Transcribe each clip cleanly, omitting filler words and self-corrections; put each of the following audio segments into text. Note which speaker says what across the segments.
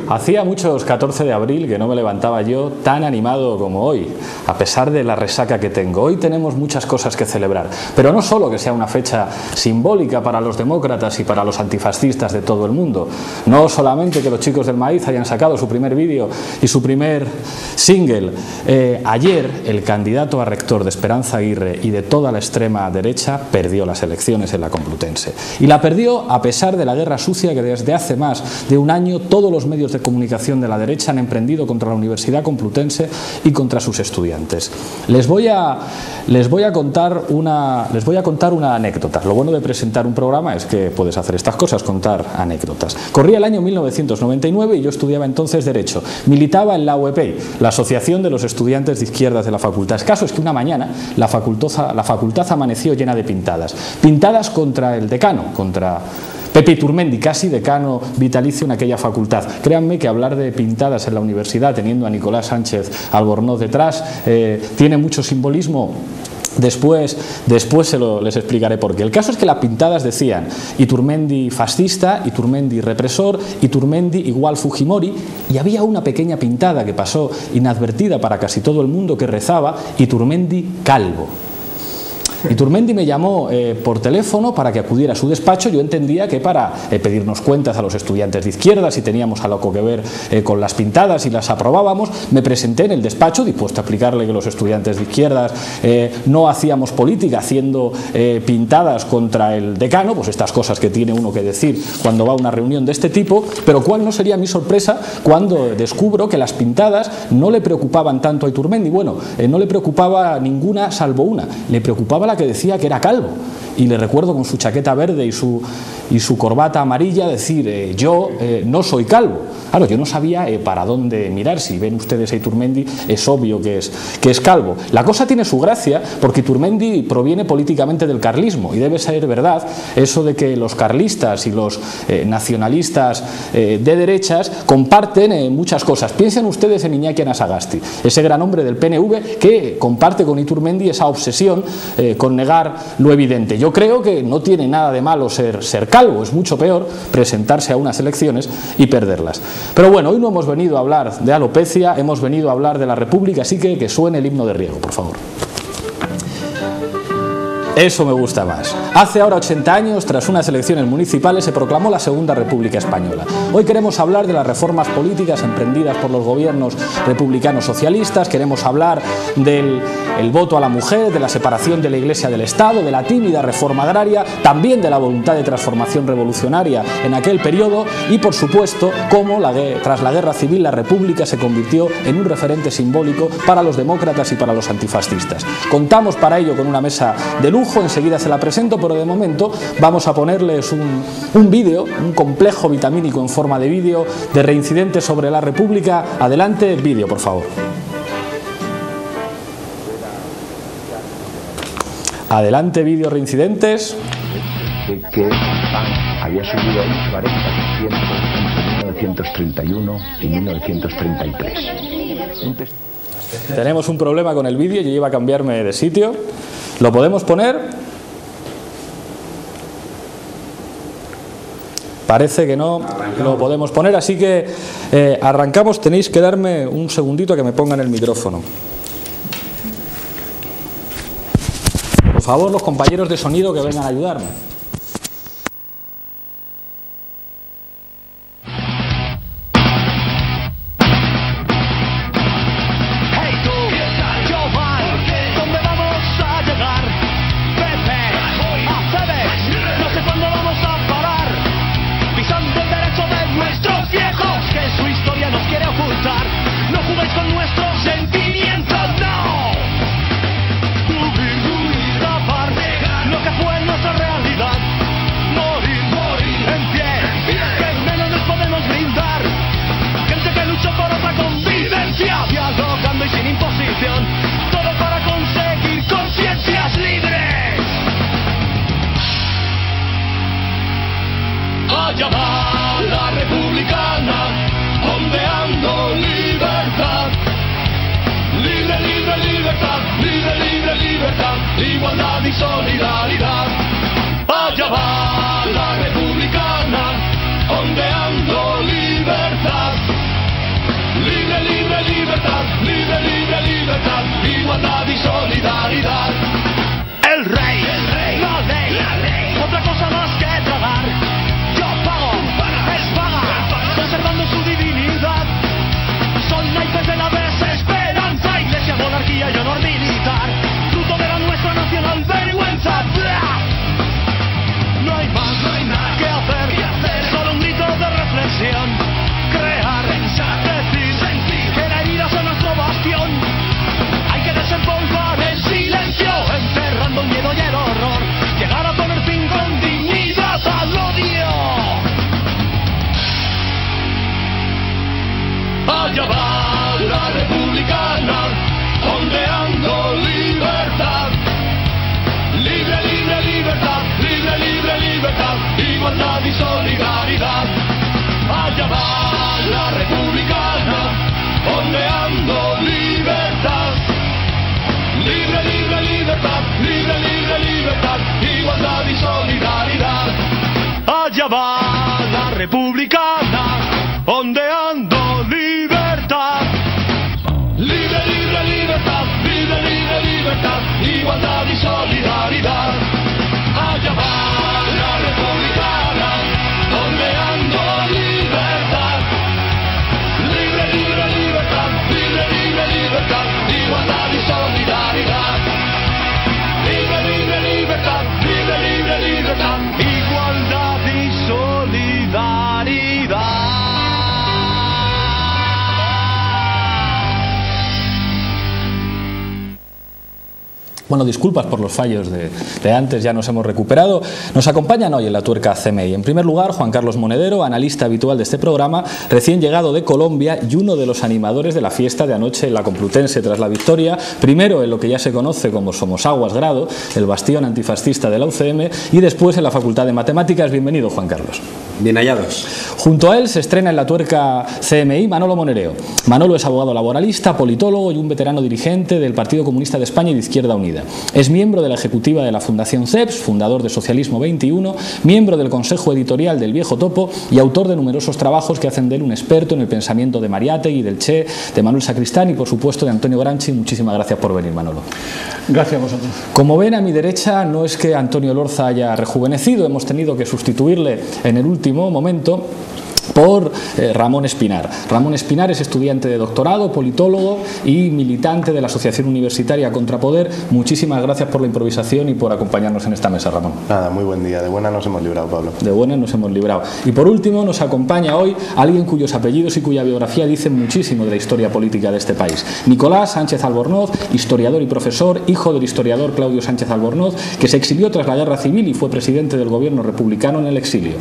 Speaker 1: Hacía muchos 14 de abril que no me levantaba yo tan animado como hoy, a pesar de la resaca que tengo. Hoy tenemos muchas cosas que celebrar, pero no solo que sea una fecha simbólica para los demócratas y para los antifascistas de todo el mundo, no solamente que los Chicos del Maíz hayan sacado su primer vídeo y su primer single. Ayer el candidato a rector de Esperanza Aguirre y de toda la extrema derecha perdió las elecciones en la Complutense. Y la perdió a pesar de la guerra sucia que desde hace más de un año todos los medios de comunicación de la derecha han emprendido contra la Universidad Complutense y contra sus estudiantes. Les voy a contar una anécdota. Lo bueno de presentar un programa es que puedes hacer estas cosas, contar anécdotas. Corría el año 1999 y yo estudiaba entonces Derecho. Militaba en la UEPEI, la Asociación de los Estudiantes de Izquierdas de la Facultad. El caso es que una mañana la facultad amaneció llena de pintadas. Pintadas contra el decano, contra Pepe Iturmendi, casi decano vitalicio en aquella facultad. Créanme que hablar de pintadas en la universidad, teniendo a Nicolás Sánchez Albornoz detrás, tiene mucho simbolismo. Después les explicaré por qué. El caso es que las pintadas decían Iturmendi fascista, Iturmendi represor, Iturmendi igual Fujimori, y había una pequeña pintada que pasó inadvertida para casi todo el mundo que rezaba Iturmendi calvo. Iturmendi me llamó por teléfono para que acudiera a su despacho. Yo entendía que para pedirnos cuentas a los estudiantes de izquierda, si teníamos algo que ver con las pintadas y las aprobábamos. Me presenté en el despacho dispuesto a explicarle que los estudiantes de izquierdas no hacíamos política haciendo pintadas contra el decano, pues estas cosas que tiene uno que decir cuando va a una reunión de este tipo. Pero cuál no sería mi sorpresa cuando descubro que las pintadas no le preocupaban tanto a Iturmendi. Bueno, no le preocupaba ninguna salvo una, le preocupaba la que decía que era calvo, y le recuerdo con su chaqueta verde y su corbata amarilla decir yo no soy calvo. Claro, yo no sabía para dónde mirar. Si ven ustedes a Iturmendi es obvio que es calvo. La cosa tiene su gracia porque Iturmendi proviene políticamente del carlismo, y debe ser verdad eso de que los carlistas y los nacionalistas de derechas comparten muchas cosas. Piensen ustedes en Iñaki Anasagasti, ese gran hombre del PNV que comparte con Iturmendi esa obsesión con negar lo evidente. Yo creo que no tiene nada de malo ser calvo, es mucho peor presentarse a unas elecciones y perderlas. Pero bueno, hoy no hemos venido a hablar de alopecia, hemos venido a hablar de la República, así que suene el himno de Riego, por favor. Eso me gusta más. Hace ahora 80 años, tras unas elecciones municipales, se proclamó la Segunda República Española. Hoy queremos hablar de las reformas políticas emprendidas por los gobiernos republicanos socialistas, queremos hablar del voto a la mujer, de la separación de la Iglesia del Estado, de la tímida reforma agraria, también de la voluntad de transformación revolucionaria en aquel periodo y, por supuesto, cómo tras la Guerra Civil la República se convirtió en un referente simbólico para los demócratas y para los antifascistas. Contamos para ello con una mesa de lujo. Enseguida se la presento, pero de momento vamos a ponerles un vídeo, un complejo vitamínico en forma de vídeo de Reincidentes sobre la República. Adelante, vídeo, por favor. Adelante, vídeo Reincidentes.
Speaker 2: Que había subido un 40% entre 1931 y 1933.
Speaker 1: Tenemos un problema con el vídeo, yo iba a cambiarme de sitio. ¿Lo podemos poner? Parece que no lo podemos poner, así que arrancamos. Tenéis que darme un segundito a que me pongan el micrófono. Por favor, los compañeros de sonido que vengan a ayudarme.
Speaker 3: Allá va la republicana, ondeando libertad. Libre, libre, libertad, libre, libre, libertad, igualdad y solidaridad. Allá va la republicana, ondeando libertad. allá va la republicana, ondeando libertad. Libre, libre, libertad, libre, libre, libertad, igualdad y solidaridad. Allá va la republicana, ondeando libertad. Libre, libre, libertad, libre, libre, libertad, igualdad y solidaridad. Libre, libre, libertad, libre, libre, libertad, igualdad y solidaridad.
Speaker 1: Bueno, disculpas por los fallos de antes, ya nos hemos recuperado. Nos acompañan hoy en La Tuerca CMI. En primer lugar, Juan Carlos Monedero, analista habitual de este programa, recién llegado de Colombia y uno de los animadores de la fiesta de anoche en la Complutense tras la victoria, primero en lo que ya se conoce como Somosaguas Grado, el bastión antifascista de la UCM, y después en la Facultad de Matemáticas. Bienvenido, Juan Carlos.
Speaker 4: Bien hallados.
Speaker 1: Junto a él se estrena en La Tuerca CMI Manolo Monereo. Manolo es abogado laboralista, politólogo y un veterano dirigente del Partido Comunista de España y de Izquierda Unida. Es miembro de la ejecutiva de la Fundación CEPS, fundador de Socialismo 21, miembro del Consejo Editorial del Viejo Topo y autor de numerosos trabajos que hacen de él un experto en el pensamiento de Mariátegui, del Che, de Manuel Sacristán y por supuesto de Antonio Gramsci. Muchísimas gracias por venir, Manolo.
Speaker 5: Gracias a vosotros.
Speaker 1: Como ven a mi derecha, no es que Antonio Lorza haya rejuvenecido, hemos tenido que sustituirle en el último momento por Ramón Espinar. Ramón Espinar es estudiante de doctorado, politólogo y militante de la Asociación Universitaria Contrapoder. Muchísimas gracias por la improvisación y por acompañarnos en esta mesa, Ramón.
Speaker 6: Nada, muy buen día. De buena nos hemos librado, Pablo.
Speaker 1: De buena nos hemos librado. Y por último nos acompaña hoy alguien cuyos apellidos y cuya biografía dicen muchísimo de la historia política de este país. Nicolás Sánchez Albornoz, historiador y profesor, hijo del historiador Claudio Sánchez Albornoz, que se exilió tras la Guerra Civil y fue presidente del gobierno republicano en el exilio.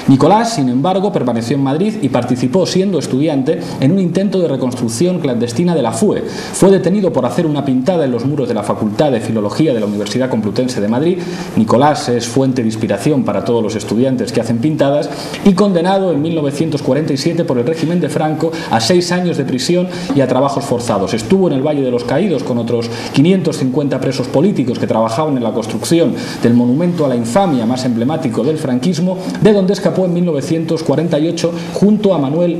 Speaker 1: Nicolás, sin embargo, permaneció en Madrid y participó, siendo estudiante, en un intento de reconstrucción clandestina de la FUE. Fue detenido por hacer una pintada en los muros de la Facultad de Filología de la Universidad Complutense de Madrid. Nicolás es fuente de inspiración para todos los estudiantes que hacen pintadas y condenado en 1947 por el régimen de Franco a 6 años de prisión y a trabajos forzados. Estuvo en el Valle de los Caídos con otros 550 presos políticos que trabajaban en la construcción del monumento a la infamia más emblemático del franquismo, de donde escapó en 1948 junto a Manuel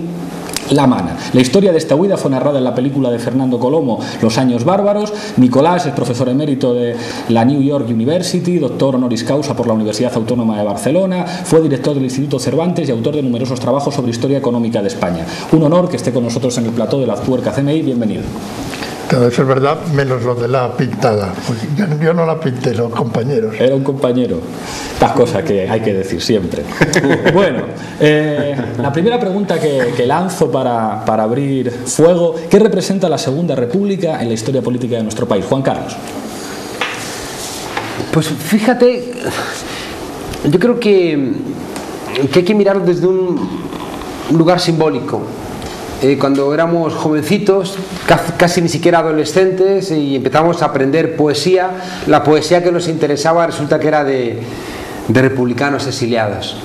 Speaker 1: Lamana. La historia de esta huida fue narrada en la película de Fernando Colomo, Los años bárbaros. Nicolás es profesor emérito de la New York University, doctor honoris causa por la Universidad Autónoma de Barcelona, fue director del Instituto Cervantes y autor de numerosos trabajos sobre historia económica de España. Un honor que esté con nosotros en el plató de La Tuerca CMI. Bienvenido.
Speaker 5: Todo eso es verdad, menos lo de la pintada. Pues yo no la pinté, los compañeros.
Speaker 1: Era un compañero. Las cosas que hay que decir siempre. Bueno, la primera pregunta que lanzo para abrir fuego: ¿qué representa la Segunda República en la historia política de nuestro país? Juan Carlos.
Speaker 4: Pues fíjate, yo creo que hay que mirarlo desde un lugar simbólico. Cuando éramos jovencitos, casi ni siquiera adolescentes, y empezamos a aprender poesía, la poesía que nos interesaba resulta que era de republicanos exiliados.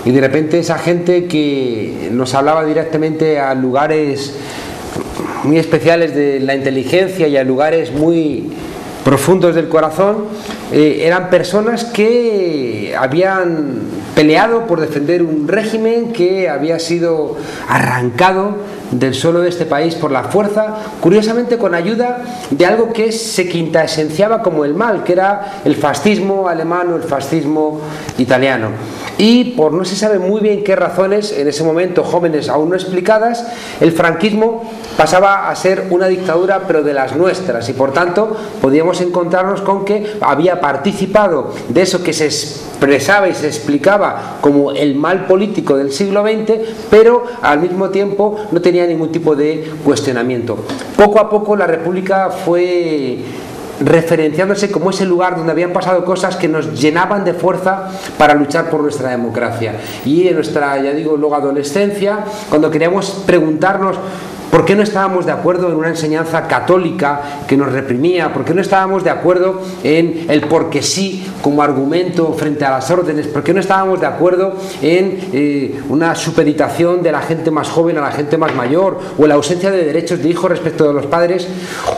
Speaker 4: Y de repente esa gente que nos hablaba directamente a lugares muy especiales de la inteligencia y a lugares muy profundos del corazón, eran personas que habían peleado por defender un régimen que había sido arrancado del suelo de este país por la fuerza, curiosamente con ayuda de algo que se quintaesenciaba como el mal, que era el fascismo alemán o el fascismo italiano. Y por no se sabe muy bien qué razones, en ese momento jóvenes aún no explicadas, el franquismo pasaba a ser una dictadura pero de las nuestras, y por tanto podíamos encontrarnos con que había participado de eso que se expresaba y se explicaba como el mal político del siglo XX, pero al mismo tiempo no tenía ningún tipo de cuestionamiento. Poco a poco la República fue referenciándose como ese lugar donde habían pasado cosas que nos llenaban de fuerza para luchar por nuestra democracia. Y en nuestra, ya digo, luego adolescencia, cuando queríamos preguntarnos ¿Por qué no estábamos de acuerdo en una enseñanza católica que nos reprimía? ¿Por qué no estábamos de acuerdo en el porque sí como argumento frente a las órdenes? ¿Por qué no estábamos de acuerdo en una supeditación de la gente más joven a la gente más mayor, o en la ausencia de derechos de hijos respecto de los padres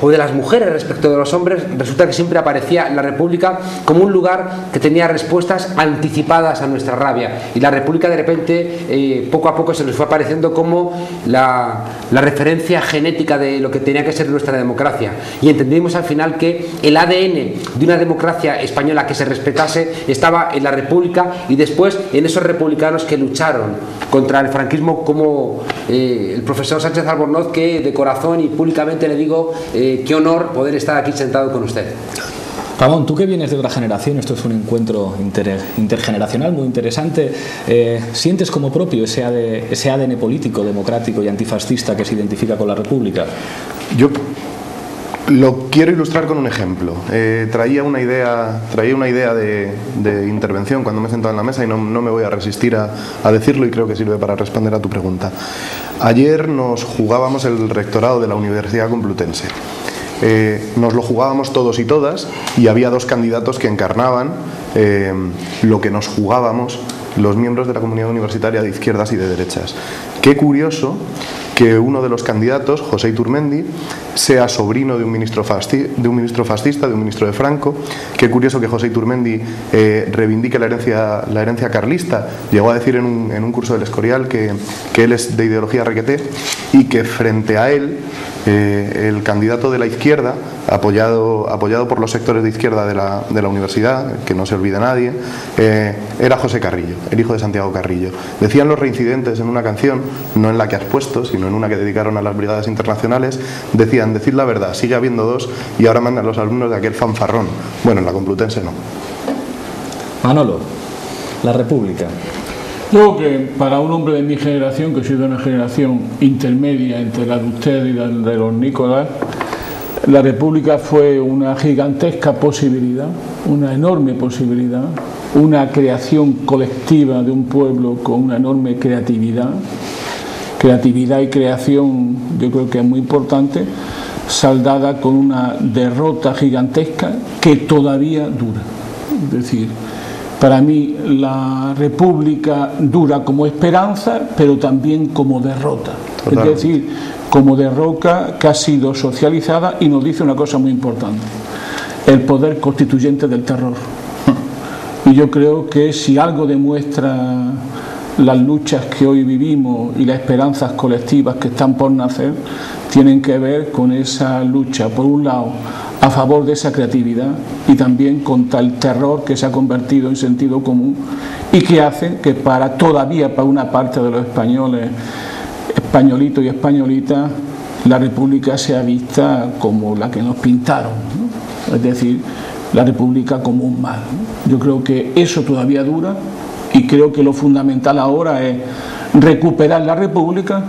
Speaker 4: o de las mujeres respecto de los hombres? Resulta que siempre aparecía la República como un lugar que tenía respuestas anticipadas a nuestra rabia, y la República de repente poco a poco se nos fue apareciendo como la referencia genética de lo que tenía que ser nuestra democracia, y entendimos al final que el ADN de una democracia española que se respetase estaba en la República y después en esos republicanos que lucharon contra el franquismo, como el profesor Sánchez Albornoz, que de corazón y públicamente le digo qué honor poder estar aquí sentado con usted.
Speaker 1: Ramón, tú que vienes de otra generación, esto es un encuentro intergeneracional muy interesante, ¿sientes como propio ese ADN político, democrático y antifascista que se identifica con la República?
Speaker 6: Yo lo quiero ilustrar con un ejemplo. Traía una idea de intervención cuando me he sentado en la mesa y no me voy a resistir a decirlo, y creo que sirve para responder a tu pregunta. Ayer nos jugábamos el rectorado de la Universidad Complutense. Nos lo jugábamos todos y todas, y había dos candidatos que encarnaban lo que nos jugábamos los miembros de la comunidad universitaria de izquierdas y de derechas. Qué curioso que uno de los candidatos, José Iturmendi, sea sobrino de un ministro fascista, de un ministro de Franco. Qué curioso que José Iturmendi reivindique la herencia carlista. Llegó a decir en un curso del Escorial que él es de ideología requeté, y que frente a él el candidato de la izquierda, apoyado por los sectores de izquierda de la universidad, que no se olvide nadie, era José Carrillo, el hijo de Santiago Carrillo. Decían los reincidentes en una canción, no en la que has puesto, sino en una que dedicaron a las brigadas internacionales, decían: decid la verdad, sigue habiendo dos, y ahora mandan los alumnos de aquel fanfarrón. Bueno, en la Complutense no.
Speaker 1: Manolo, la República.
Speaker 7: Yo creo que para un hombre de mi generación, que soy de una generación intermedia entre la de usted y la de los Nicolás, la República fue una gigantesca posibilidad, una enorme posibilidad, una creación colectiva de un pueblo con una enorme creatividad y creación, yo creo que es muy importante, saldada con una derrota gigantesca que todavía dura. Es decir, para mí la República dura como esperanza, pero también como derrota. Total. Es decir, como derrota que ha sido socializada, y nos dice una cosa muy importante: el poder constituyente del terror. Y yo creo que si algo demuestra las luchas que hoy vivimos y las esperanzas colectivas que están por nacer, tienen que ver con esa lucha, por un lado, a favor de esa creatividad, y también contra el terror que se ha convertido en sentido común, y que hace que todavía para una parte de los españoles, españolitos y españolitas, la República sea vista como la que nos pintaron, ¿no? Es decir, la República como un mal, ¿no? Yo creo que eso todavía dura, y creo que lo fundamental ahora es recuperar la República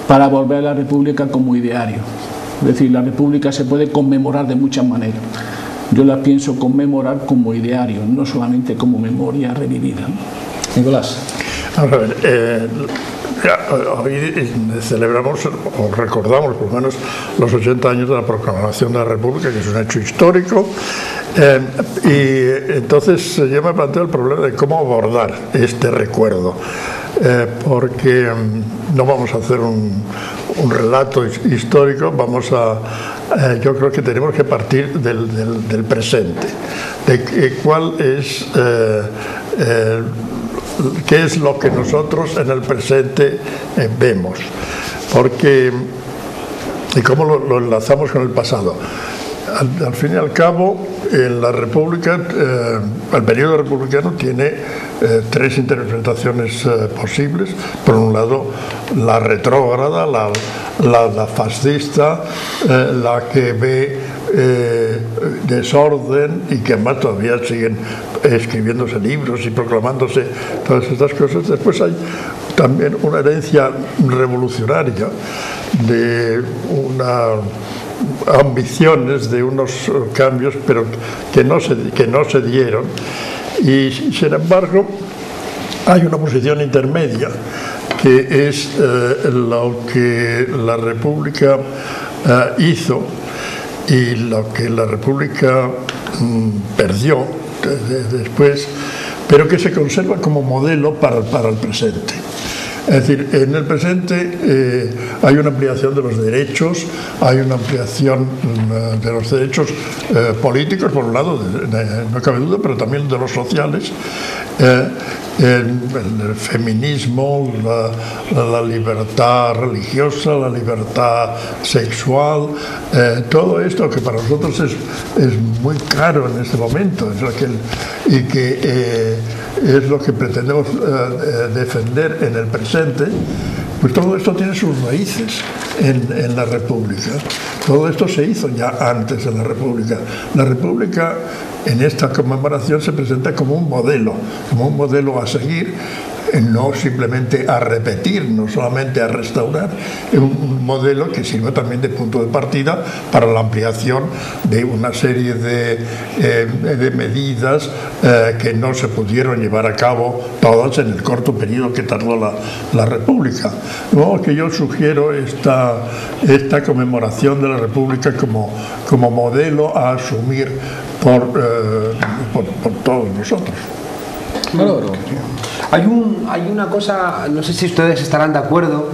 Speaker 7: para volver a la República como ideario. Es decir, la República se puede conmemorar de muchas maneras. Yo la pienso conmemorar como ideario, no solamente como memoria revivida.
Speaker 1: Nicolás.
Speaker 5: Vamos a ver, hoy celebramos o recordamos por lo menos los 80 años de la proclamación de la República, que es un hecho histórico, y entonces yo me planteo el problema de cómo abordar este recuerdo, porque no vamos a hacer un relato histórico, yo creo que tenemos que partir del presente, de cuál es qué es lo que nosotros en el presente vemos, porque y cómo lo enlazamos con el pasado. Al fin y al cabo, en la República, el periodo republicano tiene tres interpretaciones posibles. Por un lado, la retrógrada, la fascista, la que ve desorden, y que además todavía siguen escribiéndose libros y proclamándose todas estas cosas. Después hay también una herencia revolucionaria de ambiciones de unos cambios, pero que no se dieron, y sin embargo hay una posición intermedia que es lo que la República hizo y lo que la República perdió después, pero que se conserva como modelo para el presente. Es decir, en el presente hay una ampliación de los derechos, hay una ampliación de los derechos políticos, por un lado, no cabe duda, pero también de los sociales, el feminismo, la libertad religiosa, la libertad sexual, todo esto que para nosotros es muy caro en este momento, y que es lo que pretendemos defender en el presente. Pues todo esto tiene sus raíces en la República. Todo esto se hizo ya antes de la República. La República en esta conmemoración se presenta como un modelo a seguir, no simplemente a repetir, no solamente a restaurar, un modelo que sirva también de punto de partida para la ampliación de una serie de medidas que no se pudieron llevar a cabo todas en el corto periodo que tardó la República. ¿No? Que yo sugiero esta conmemoración de la República como modelo a asumir por todos nosotros.
Speaker 4: Hay una cosa, no sé si ustedes estarán de acuerdo.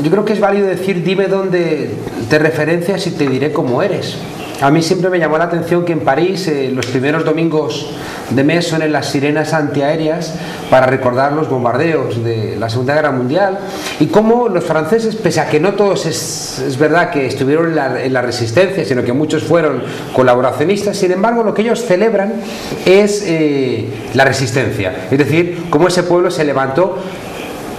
Speaker 4: Yo creo que es válido decir: dime dónde te referencias y te diré cómo eres. A mí siempre me llamó la atención que en París los primeros domingos de mes suenen las sirenas antiaéreas para recordar los bombardeos de la Segunda Guerra Mundial, y cómo los franceses, pese a que no todos es verdad que estuvieron en la resistencia, sino que muchos fueron colaboracionistas, sin embargo lo que ellos celebran es la resistencia, es decir, cómo ese pueblo se levantó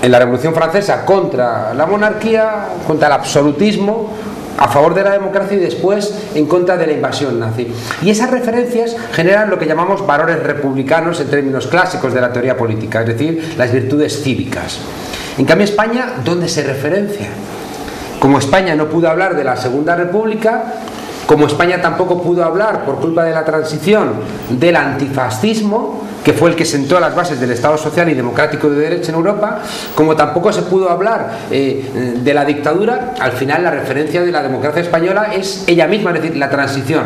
Speaker 4: en la Revolución Francesa contra la monarquía, contra el absolutismo, a favor de la democracia, y después en contra de la invasión nazi. Y esas referencias generan lo que llamamos valores republicanos en términos clásicos de la teoría política, es decir, las virtudes cívicas. En cambio, España, ¿dónde se referencia? Como España no pudo hablar de la Segunda República, como España tampoco pudo hablar, por culpa de la transición, del antifascismo, que fue el que sentó las bases del Estado social y democrático de derecho en Europa, como tampoco se pudo hablar de la dictadura, al final la referencia de la democracia española es ella misma, es decir, la transición,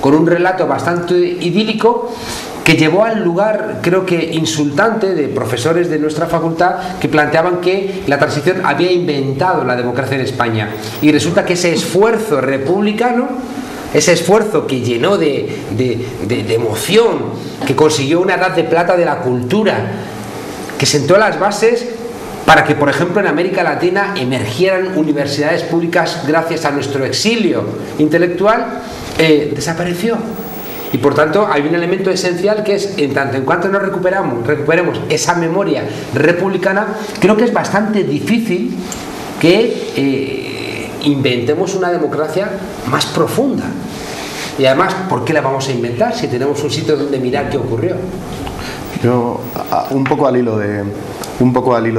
Speaker 4: con un relato bastante idílico que llevó al lugar, creo que insultante, de profesores de nuestra facultad que planteaban que la transición había inventado la democracia en España. Y resulta que ese esfuerzo republicano, ese esfuerzo que llenó de emoción, que consiguió una edad de plata de la cultura, que sentó las bases para que, por ejemplo, en América Latina emergieran universidades públicas gracias a nuestro exilio intelectual, desapareció. Y por tanto hay un elemento esencial que es, en tanto en cuanto nos recuperemos esa memoria republicana, creo que es bastante difícil que inventemos una democracia más profunda. Y además, ¿por qué la vamos a inventar si tenemos un sitio donde mirar qué ocurrió?
Speaker 6: Yo, un poco al hilo de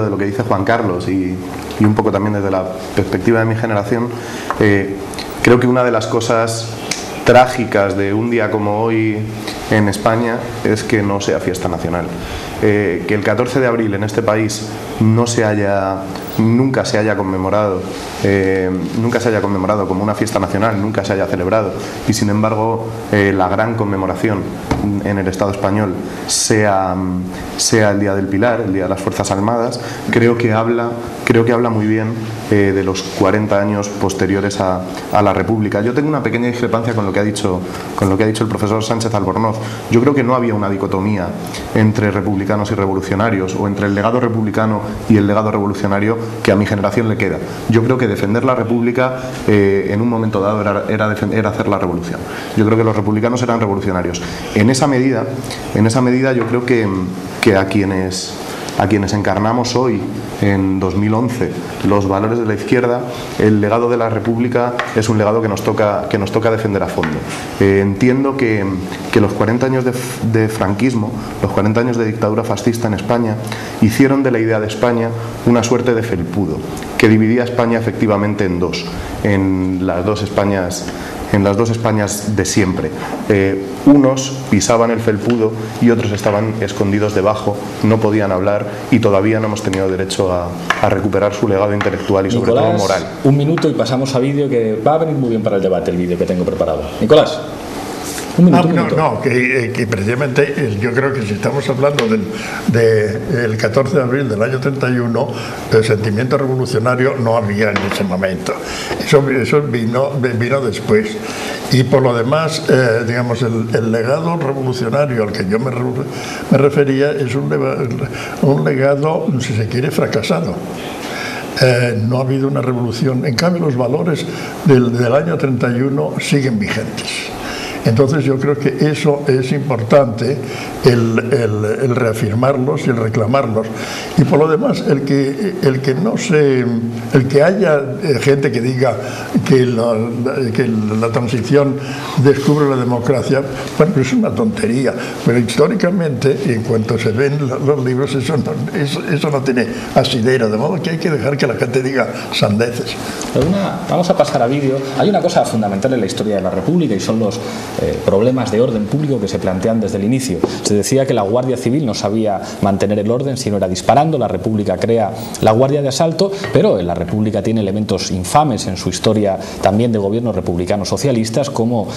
Speaker 6: lo que dice Juan Carlos y un poco también desde la perspectiva de mi generación, creo que una de las cosas trágicas de un día como hoy en España es que no sea fiesta nacional. Que el 14 de abril en este país nunca se haya conmemorado como una fiesta nacional, nunca se haya celebrado, y sin embargo la gran conmemoración en el Estado español sea el Día del Pilar, el Día de las Fuerzas Armadas, creo que habla muy bien de los 40 años posteriores a la República. Yo tengo una pequeña discrepancia con lo que ha dicho el profesor Sánchez Albornoz. Yo creo que no había una dicotomía entre republicanos y revolucionarios, o entre el legado republicano y el legado revolucionario que a mi generación le queda. Yo creo que defender la República en un momento dado era hacer la revolución. Yo creo que los republicanos eran revolucionarios. En esa medida yo creo que a quienes encarnamos hoy, en 2011, los valores de la izquierda, el legado de la República es un legado que nos toca defender a fondo. Entiendo que los 40 años de franquismo, los 40 años de dictadura fascista en España, hicieron de la idea de España una suerte de felpudo, que dividía a España efectivamente en dos, en las dos Españas en las dos Españas de siempre. Unos pisaban el felpudo y otros estaban escondidos debajo, no podían hablar y todavía no hemos tenido derecho a recuperar su legado intelectual y sobre
Speaker 1: Nicolás,
Speaker 6: todo moral.
Speaker 1: Un minuto y pasamos a vídeo, que va a venir muy bien para el debate, el vídeo que tengo preparado. Nicolás. Un minuto.
Speaker 5: Que precisamente yo creo que si estamos hablando del 14 de abril del año 31, el sentimiento revolucionario no había en ese momento. Eso vino después. Y por lo demás, digamos, el legado revolucionario al que yo me refería es un legado, si se quiere, fracasado. No ha habido una revolución. En cambio, los valores del año 31 siguen vigentes. Entonces yo creo que eso es importante, el reafirmarlos y el reclamarlos. Y por lo demás, el que haya gente que diga que la transición descubre la democracia, bueno, es una tontería. Pero históricamente, en cuanto se ven los libros, eso no tiene asidero, de modo que hay que dejar que la gente diga sandeces.
Speaker 1: Vamos a pasar a vídeo. Hay una cosa fundamental en la historia de la República y son los problemas de orden público que se plantean desde el inicio. Se decía que la Guardia Civil no sabía mantener el orden si no era disparando. La República crea la Guardia de Asalto, pero la República tiene elementos infames en su historia también de gobiernos republicanos socialistas, como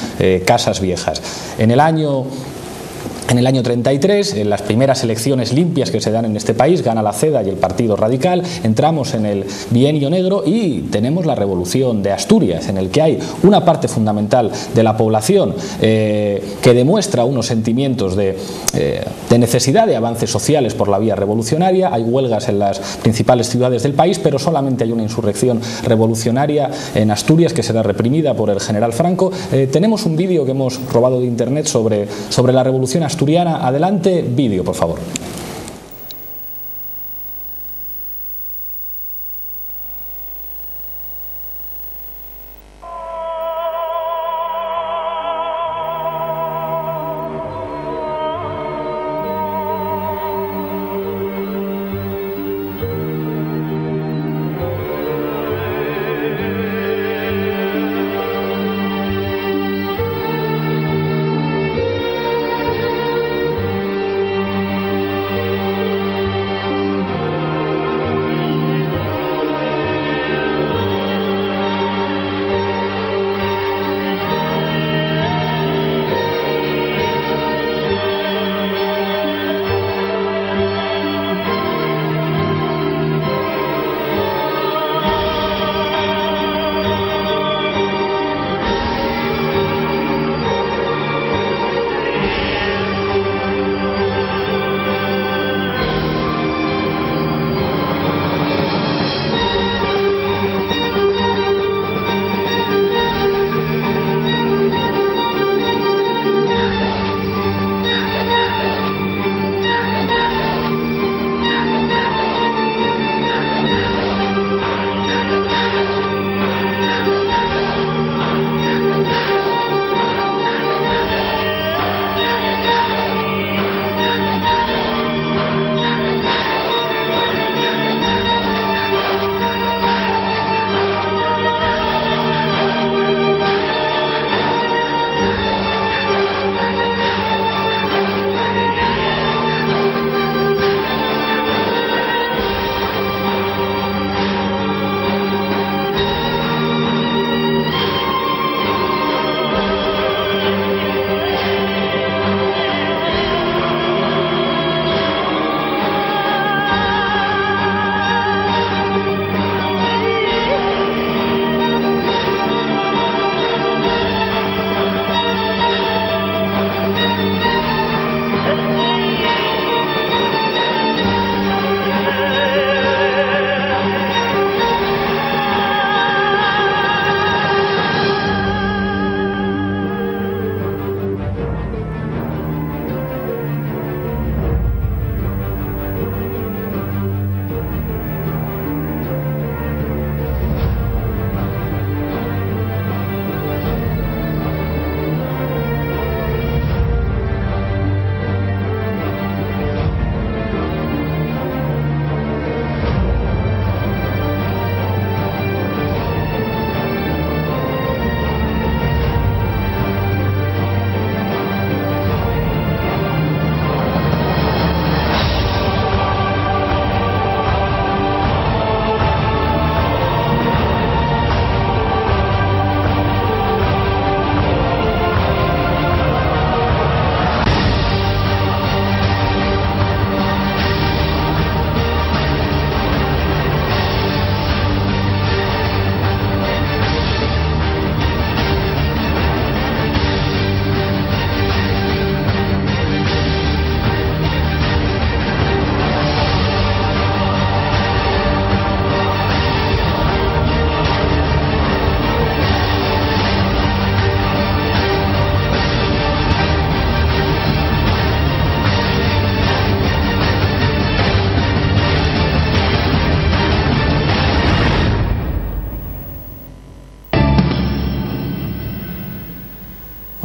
Speaker 1: casas viejas. En el año 33, en las primeras elecciones limpias que se dan en este país, gana la CEDA y el Partido Radical, entramos en el bienio negro y tenemos la revolución de Asturias, en el que hay una parte fundamental de la población que demuestra unos sentimientos de necesidad de avances sociales por la vía revolucionaria. Hay huelgas en las principales ciudades del país, pero solamente hay una insurrección revolucionaria en Asturias que será reprimida por el general Franco. Tenemos un vídeo que hemos robado de internet sobre la revolución asturiana. Adelante, vídeo, por favor.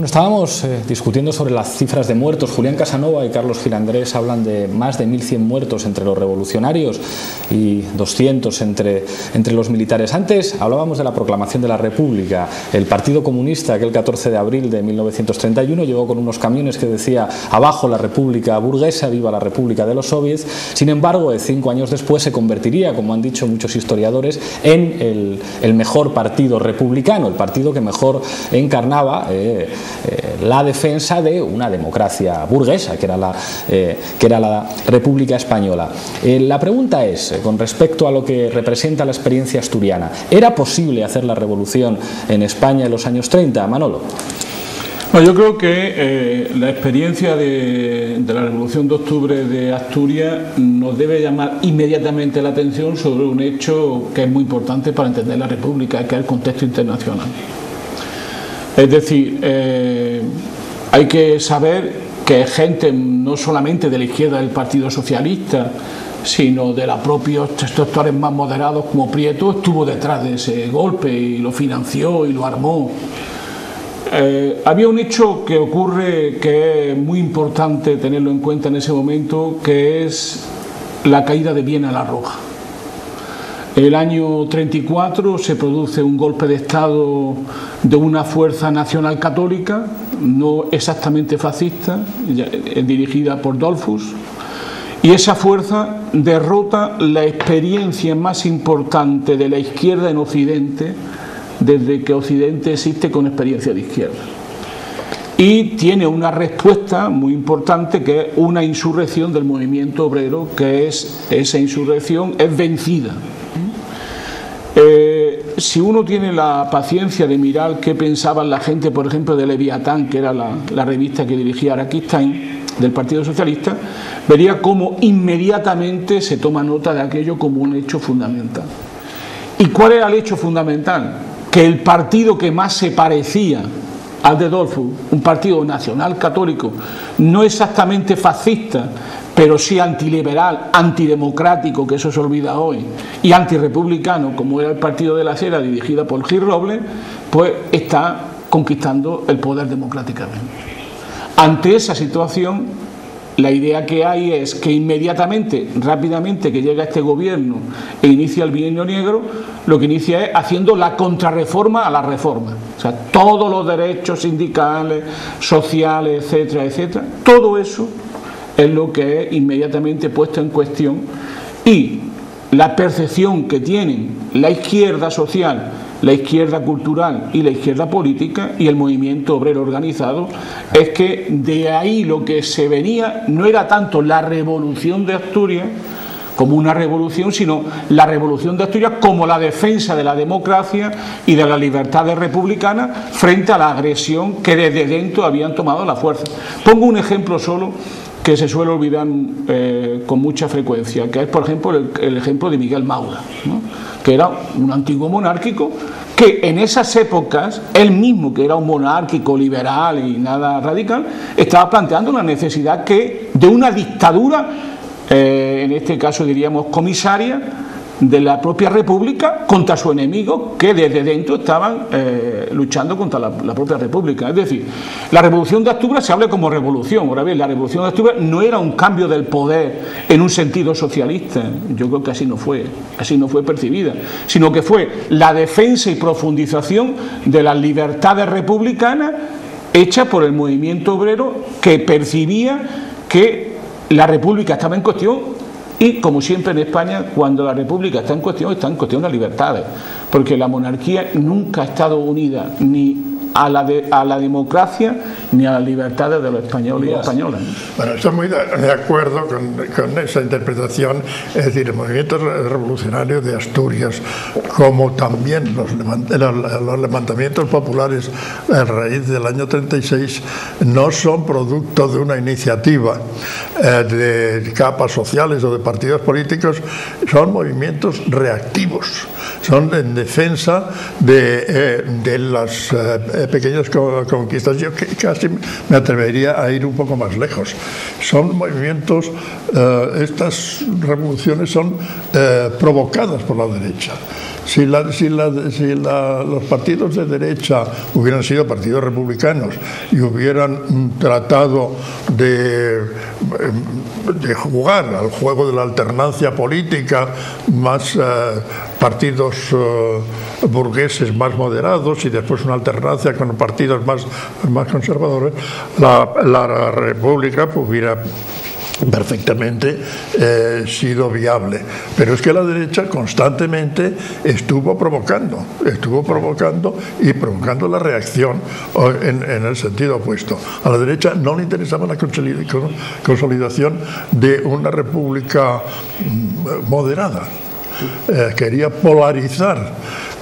Speaker 1: estábamos discutiendo sobre las cifras de muertos. Julián Casanova y Carlos Gil Andrés hablan de más de 1.100 muertos entre los revolucionarios y 200 entre los militares. Antes hablábamos de la proclamación de la República. El Partido Comunista, aquel 14 de abril de 1931, llegó con unos camiones que decía abajo la República burguesa, viva la República de los soviets. Sin embargo, 5 años después se convertiría, como han dicho muchos historiadores, en el mejor partido republicano, el partido que mejor encarnaba la defensa de una democracia burguesa, que era la República Española. La pregunta es, con respecto a lo que representa la experiencia asturiana, ¿era posible hacer la revolución en España en los años 30, Manolo?
Speaker 7: Bueno, yo creo que la experiencia de la Revolución de Octubre de Asturias nos debe llamar inmediatamente la atención sobre un hecho que es muy importante para entender la República, que es el contexto internacional. Es decir, hay que saber que gente no solamente de la izquierda del Partido Socialista, sino de los propios sectores más moderados como Prieto, estuvo detrás de ese golpe y lo financió y lo armó. Había un hecho que ocurre que es muy importante tenerlo en cuenta en ese momento, que es la caída de Viena la Roja. El año 34 se produce un golpe de Estado de una fuerza nacional católica, no exactamente fascista, dirigida por Dollfuss, y esa fuerza derrota la experiencia más importante de la izquierda en Occidente desde que Occidente existe con experiencia de izquierda. Y tiene una respuesta muy importante, que es una insurrección del movimiento obrero, que esa insurrección es vencida. Si uno tiene la paciencia de mirar qué pensaban la gente, por ejemplo, de Leviatán, que era la revista que dirigía Araquistain, del Partido Socialista, vería cómo inmediatamente se toma nota de aquello como un hecho fundamental. ¿Y cuál era el hecho fundamental? Que el partido que más se parecía al de Dollfuss, un partido nacional católico, no exactamente fascista, pero sí antiliberal, antidemocrático, que eso se olvida hoy, y antirepublicano, como era el Partido de la Sera, dirigida por Gil Robles, pues está conquistando el poder democráticamente. Ante esa situación, la idea que hay es que inmediatamente, rápidamente que llega este gobierno e inicia el bienio negro, lo que inicia es haciendo la contrarreforma a la reforma. O sea, todos los derechos sindicales, sociales, etcétera, etcétera, todo eso es lo que es inmediatamente puesto en cuestión, y la percepción que tienen la izquierda social, la izquierda cultural y la izquierda política y el movimiento obrero organizado es que de ahí lo que se venía no era tanto la revolución de Asturias como una revolución, sino la revolución de Asturias como la defensa de la democracia y de las libertades republicanas frente a la agresión que desde dentro habían tomado la fuerza. Pongo un ejemplo solo que se suele olvidar con mucha frecuencia, que es, por ejemplo, el ejemplo de Miguel Maura, ¿no? Que era un antiguo monárquico que en esas épocas, él mismo, que era un monárquico liberal y nada radical, estaba planteando la necesidad de una dictadura, en este caso diríamos comisaria, de la propia república contra su enemigo, que desde dentro estaban luchando contra la propia república. Es decir, la revolución de Asturias se habla como revolución. Ahora bien, la revolución de Asturias no era un cambio del poder en un sentido socialista, yo creo que así no fue percibida, sino que fue la defensa y profundización de las libertades republicanas hecha por el movimiento obrero, que percibía que la república estaba en cuestión. Y, como siempre en España, cuando la república está en cuestión las libertades, porque la monarquía nunca ha estado unida ni a la democracia ni a las libertades de los españoles y españolas.
Speaker 5: Bueno, estoy muy de acuerdo con esa interpretación. Es decir, el movimiento revolucionario de Asturias, como también los levantamientos populares a raíz del año 36, no son producto de una iniciativa de capas sociales o de partidos políticos, son movimientos reactivos, son en defensa de las pequeñas conquistas. Yo casi que me atrevería a ir un poco más lejos. Son movimientos, estas revoluciones son provocadas por la derecha. Si los partidos de derecha hubieran sido partidos republicanos y hubieran tratado de jugar al juego de la alternancia política, más partidos burgueses más moderados y después una alternancia con partidos más conservadores, la República hubiera perfectamente sido viable. Pero es que la derecha constantemente estuvo provocando y provocando la reacción en el sentido opuesto. A la derecha no le interesaba la consolidación de una república moderada. Quería polarizar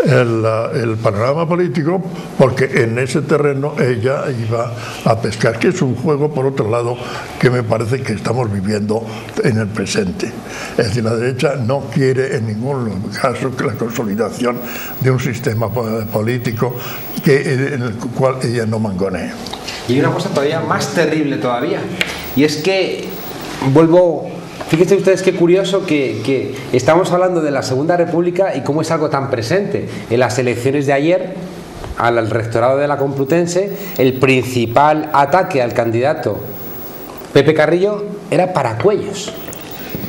Speaker 5: el panorama político, porque en ese terreno ella iba a pescar, que es un juego, por otro lado, que me parece que estamos viviendo en el presente. Es decir, la derecha no quiere en ningún caso la consolidación de un sistema político en el cual ella no mangonea.
Speaker 4: Y hay una cosa todavía más terrible todavía, y es que fíjense ustedes qué curioso que estamos hablando de la Segunda República y cómo es algo tan presente. En las elecciones de ayer, al rectorado de la Complutense, el principal ataque al candidato Pepe Carrillo era Paracuellos.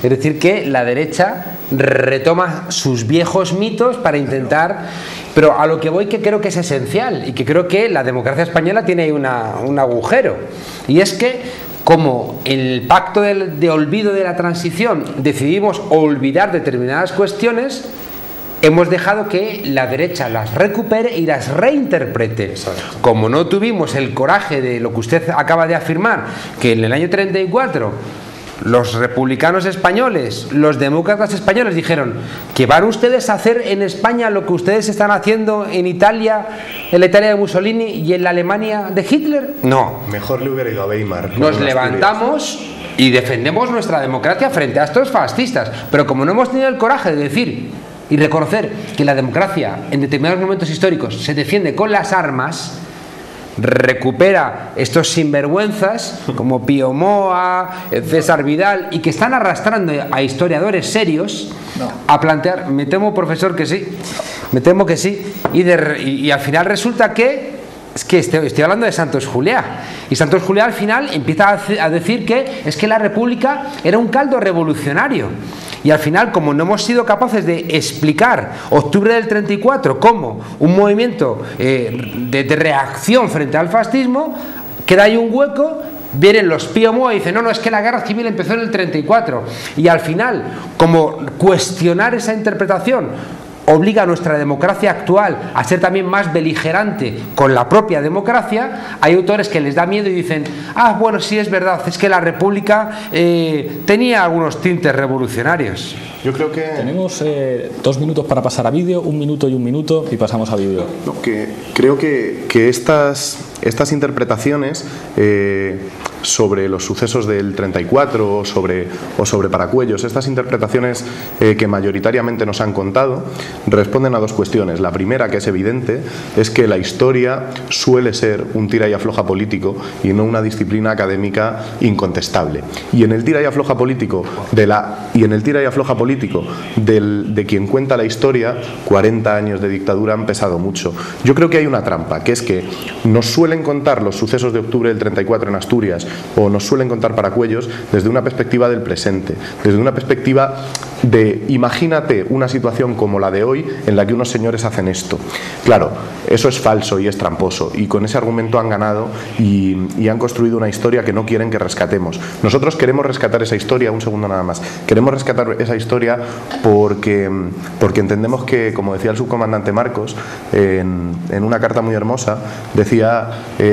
Speaker 4: Es decir, que la derecha retoma sus viejos mitos para intentar... Pero a lo que voy, que creo que es esencial y que creo que la democracia española tiene ahí un agujero. Y es que, como en el pacto de olvido de la transición decidimos olvidar determinadas cuestiones, hemos dejado que la derecha las recupere y las reinterprete. Como no tuvimos el coraje de lo que usted acaba de afirmar, que en el año 34 los republicanos españoles, los demócratas españoles dijeron que van ustedes a hacer en España lo que ustedes están haciendo en Italia, en la Italia de Mussolini y en la Alemania de Hitler. No.
Speaker 6: Mejor le hubiera ido a Weimar.
Speaker 4: Nos levantamos y defendemos nuestra democracia frente a estos fascistas. Pero como no hemos tenido el coraje de decir y reconocer que la democracia en determinados momentos históricos se defiende con las armas, recupera estos sinvergüenzas como Pío Moa, César Vidal, y que están arrastrando a historiadores serios a plantear, me temo, profesor, que sí, me temo que sí, y al final resulta que estoy hablando de Santos Juliá, y Santos Juliá al final empieza a decir que es que la República era un caldo revolucionario. Y al final, como no hemos sido capaces de explicar octubre del 34 como un movimiento de reacción frente al fascismo, queda ahí un hueco. Vienen los Pío Moa y dicen, no, es que la guerra civil empezó en el 34. Y al final, como cuestionar esa interpretación obliga a nuestra democracia actual a ser también más beligerante con la propia democracia, hay autores que les da miedo y dicen, bueno, sí, es verdad, es que la República tenía algunos tintes revolucionarios.
Speaker 6: Yo creo que...
Speaker 1: Tenemos 2 minutos para pasar a vídeo, 1 minuto y 1 minuto, y pasamos a vídeo.
Speaker 6: Creo que estas interpretaciones sobre los sucesos del 34 o sobre Paracuellos, estas interpretaciones que mayoritariamente nos han contado, responden a 2 cuestiones. La primera, que es evidente, es que la historia suele ser un tira y afloja político y no una disciplina académica incontestable. Y en el tira y afloja político de quien cuenta la historia, 40 años de dictadura han pesado mucho. Yo creo que hay una trampa, que es que nos suelen contar los sucesos de octubre del 34 en Asturias, o nos suelen contar Paracuellos desde una perspectiva del presente, desde una perspectiva de imagínate una situación como la de hoy en la que unos señores hacen esto. Claro, eso es falso y es tramposo, y con ese argumento han ganado y han construido una historia que no quieren que rescatemos. Nosotros queremos rescatar esa historia, un segundo nada más, queremos rescatar esa historia porque entendemos que, como decía el subcomandante Marcos en una carta muy hermosa, decía,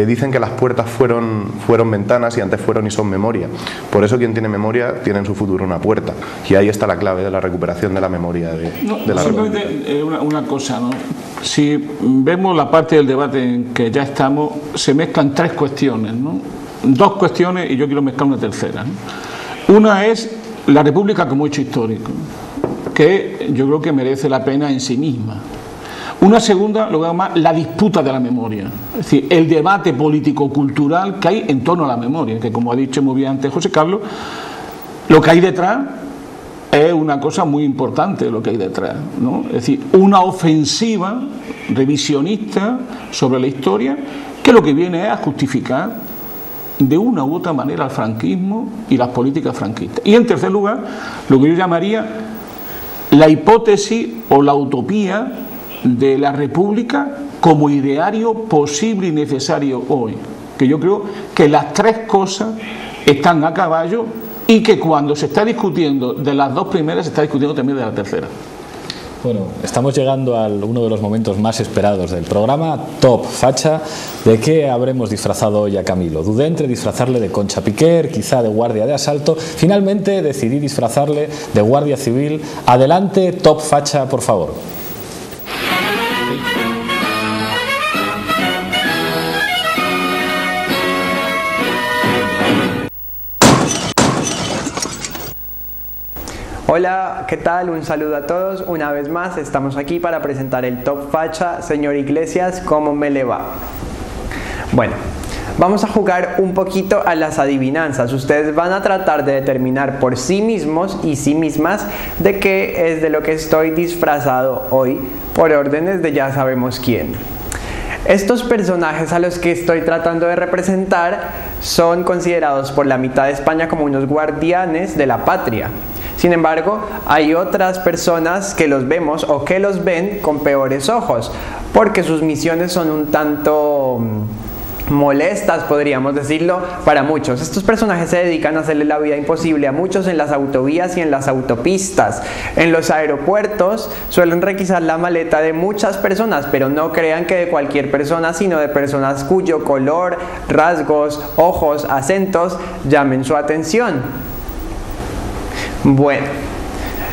Speaker 6: dicen que las puertas fueron ventanas y antes fueron y son memoria. Por eso quien tiene memoria tiene en su futuro una puerta, y ahí está la clave de la recuperación de la memoria de la
Speaker 7: simplemente una cosa, ¿no? Si vemos la parte del debate en que ya estamos, se mezclan 3 cuestiones, ¿no? 2 cuestiones y yo quiero mezclar una tercera, ¿no? Una es la República como hecho histórico, que yo creo que merece la pena en sí misma. Una segunda, lo que llama la disputa de la memoria, es decir, el debate político-cultural que hay en torno a la memoria, que como ha dicho muy bien antes José Carlos, lo que hay detrás es una cosa muy importante, lo que hay detrás, ¿no? Es decir, una ofensiva revisionista sobre la historia que lo que viene es a justificar de una u otra manera el franquismo y las políticas franquistas. Y en tercer lugar, lo que yo llamaría la hipótesis o la utopía de la República como ideario posible y necesario hoy, que yo creo que las tres cosas están a caballo y que cuando se está discutiendo de las dos primeras se está discutiendo también de la tercera.
Speaker 1: Bueno, estamos llegando a uno de los momentos más esperados del programa, Top Facha. ¿De qué habremos disfrazado hoy a Camilo? Dudé entre disfrazarle de Concha Piquer, quizá de guardia de asalto. Finalmente decidí disfrazarle de guardia civil. Adelante, Top Facha, por favor.
Speaker 8: Hola, ¿qué tal? Un saludo a todos. Una vez más estamos aquí para presentar el Top Facha. Señor Iglesias, ¿cómo me le va? Bueno, vamos a jugar un poquito a las adivinanzas. Ustedes van a tratar de determinar por sí mismos y sí mismas de qué es de lo que estoy disfrazado hoy, por órdenes de ya sabemos quién. Estos personajes a los que estoy tratando de representar son considerados por la mitad de España como unos guardianes de la patria. Sin embargo, hay otras personas que los vemos o que los ven con peores ojos, porque sus misiones son un tanto molestas, podríamos decirlo, para muchos. Estos personajes se dedican a hacerle la vida imposible a muchos en las autovías y en las autopistas. En los aeropuertos suelen requisar la maleta de muchas personas, pero no crean que de cualquier persona, sino de personas cuyo color, rasgos, ojos, acentos llamen su atención. Bueno,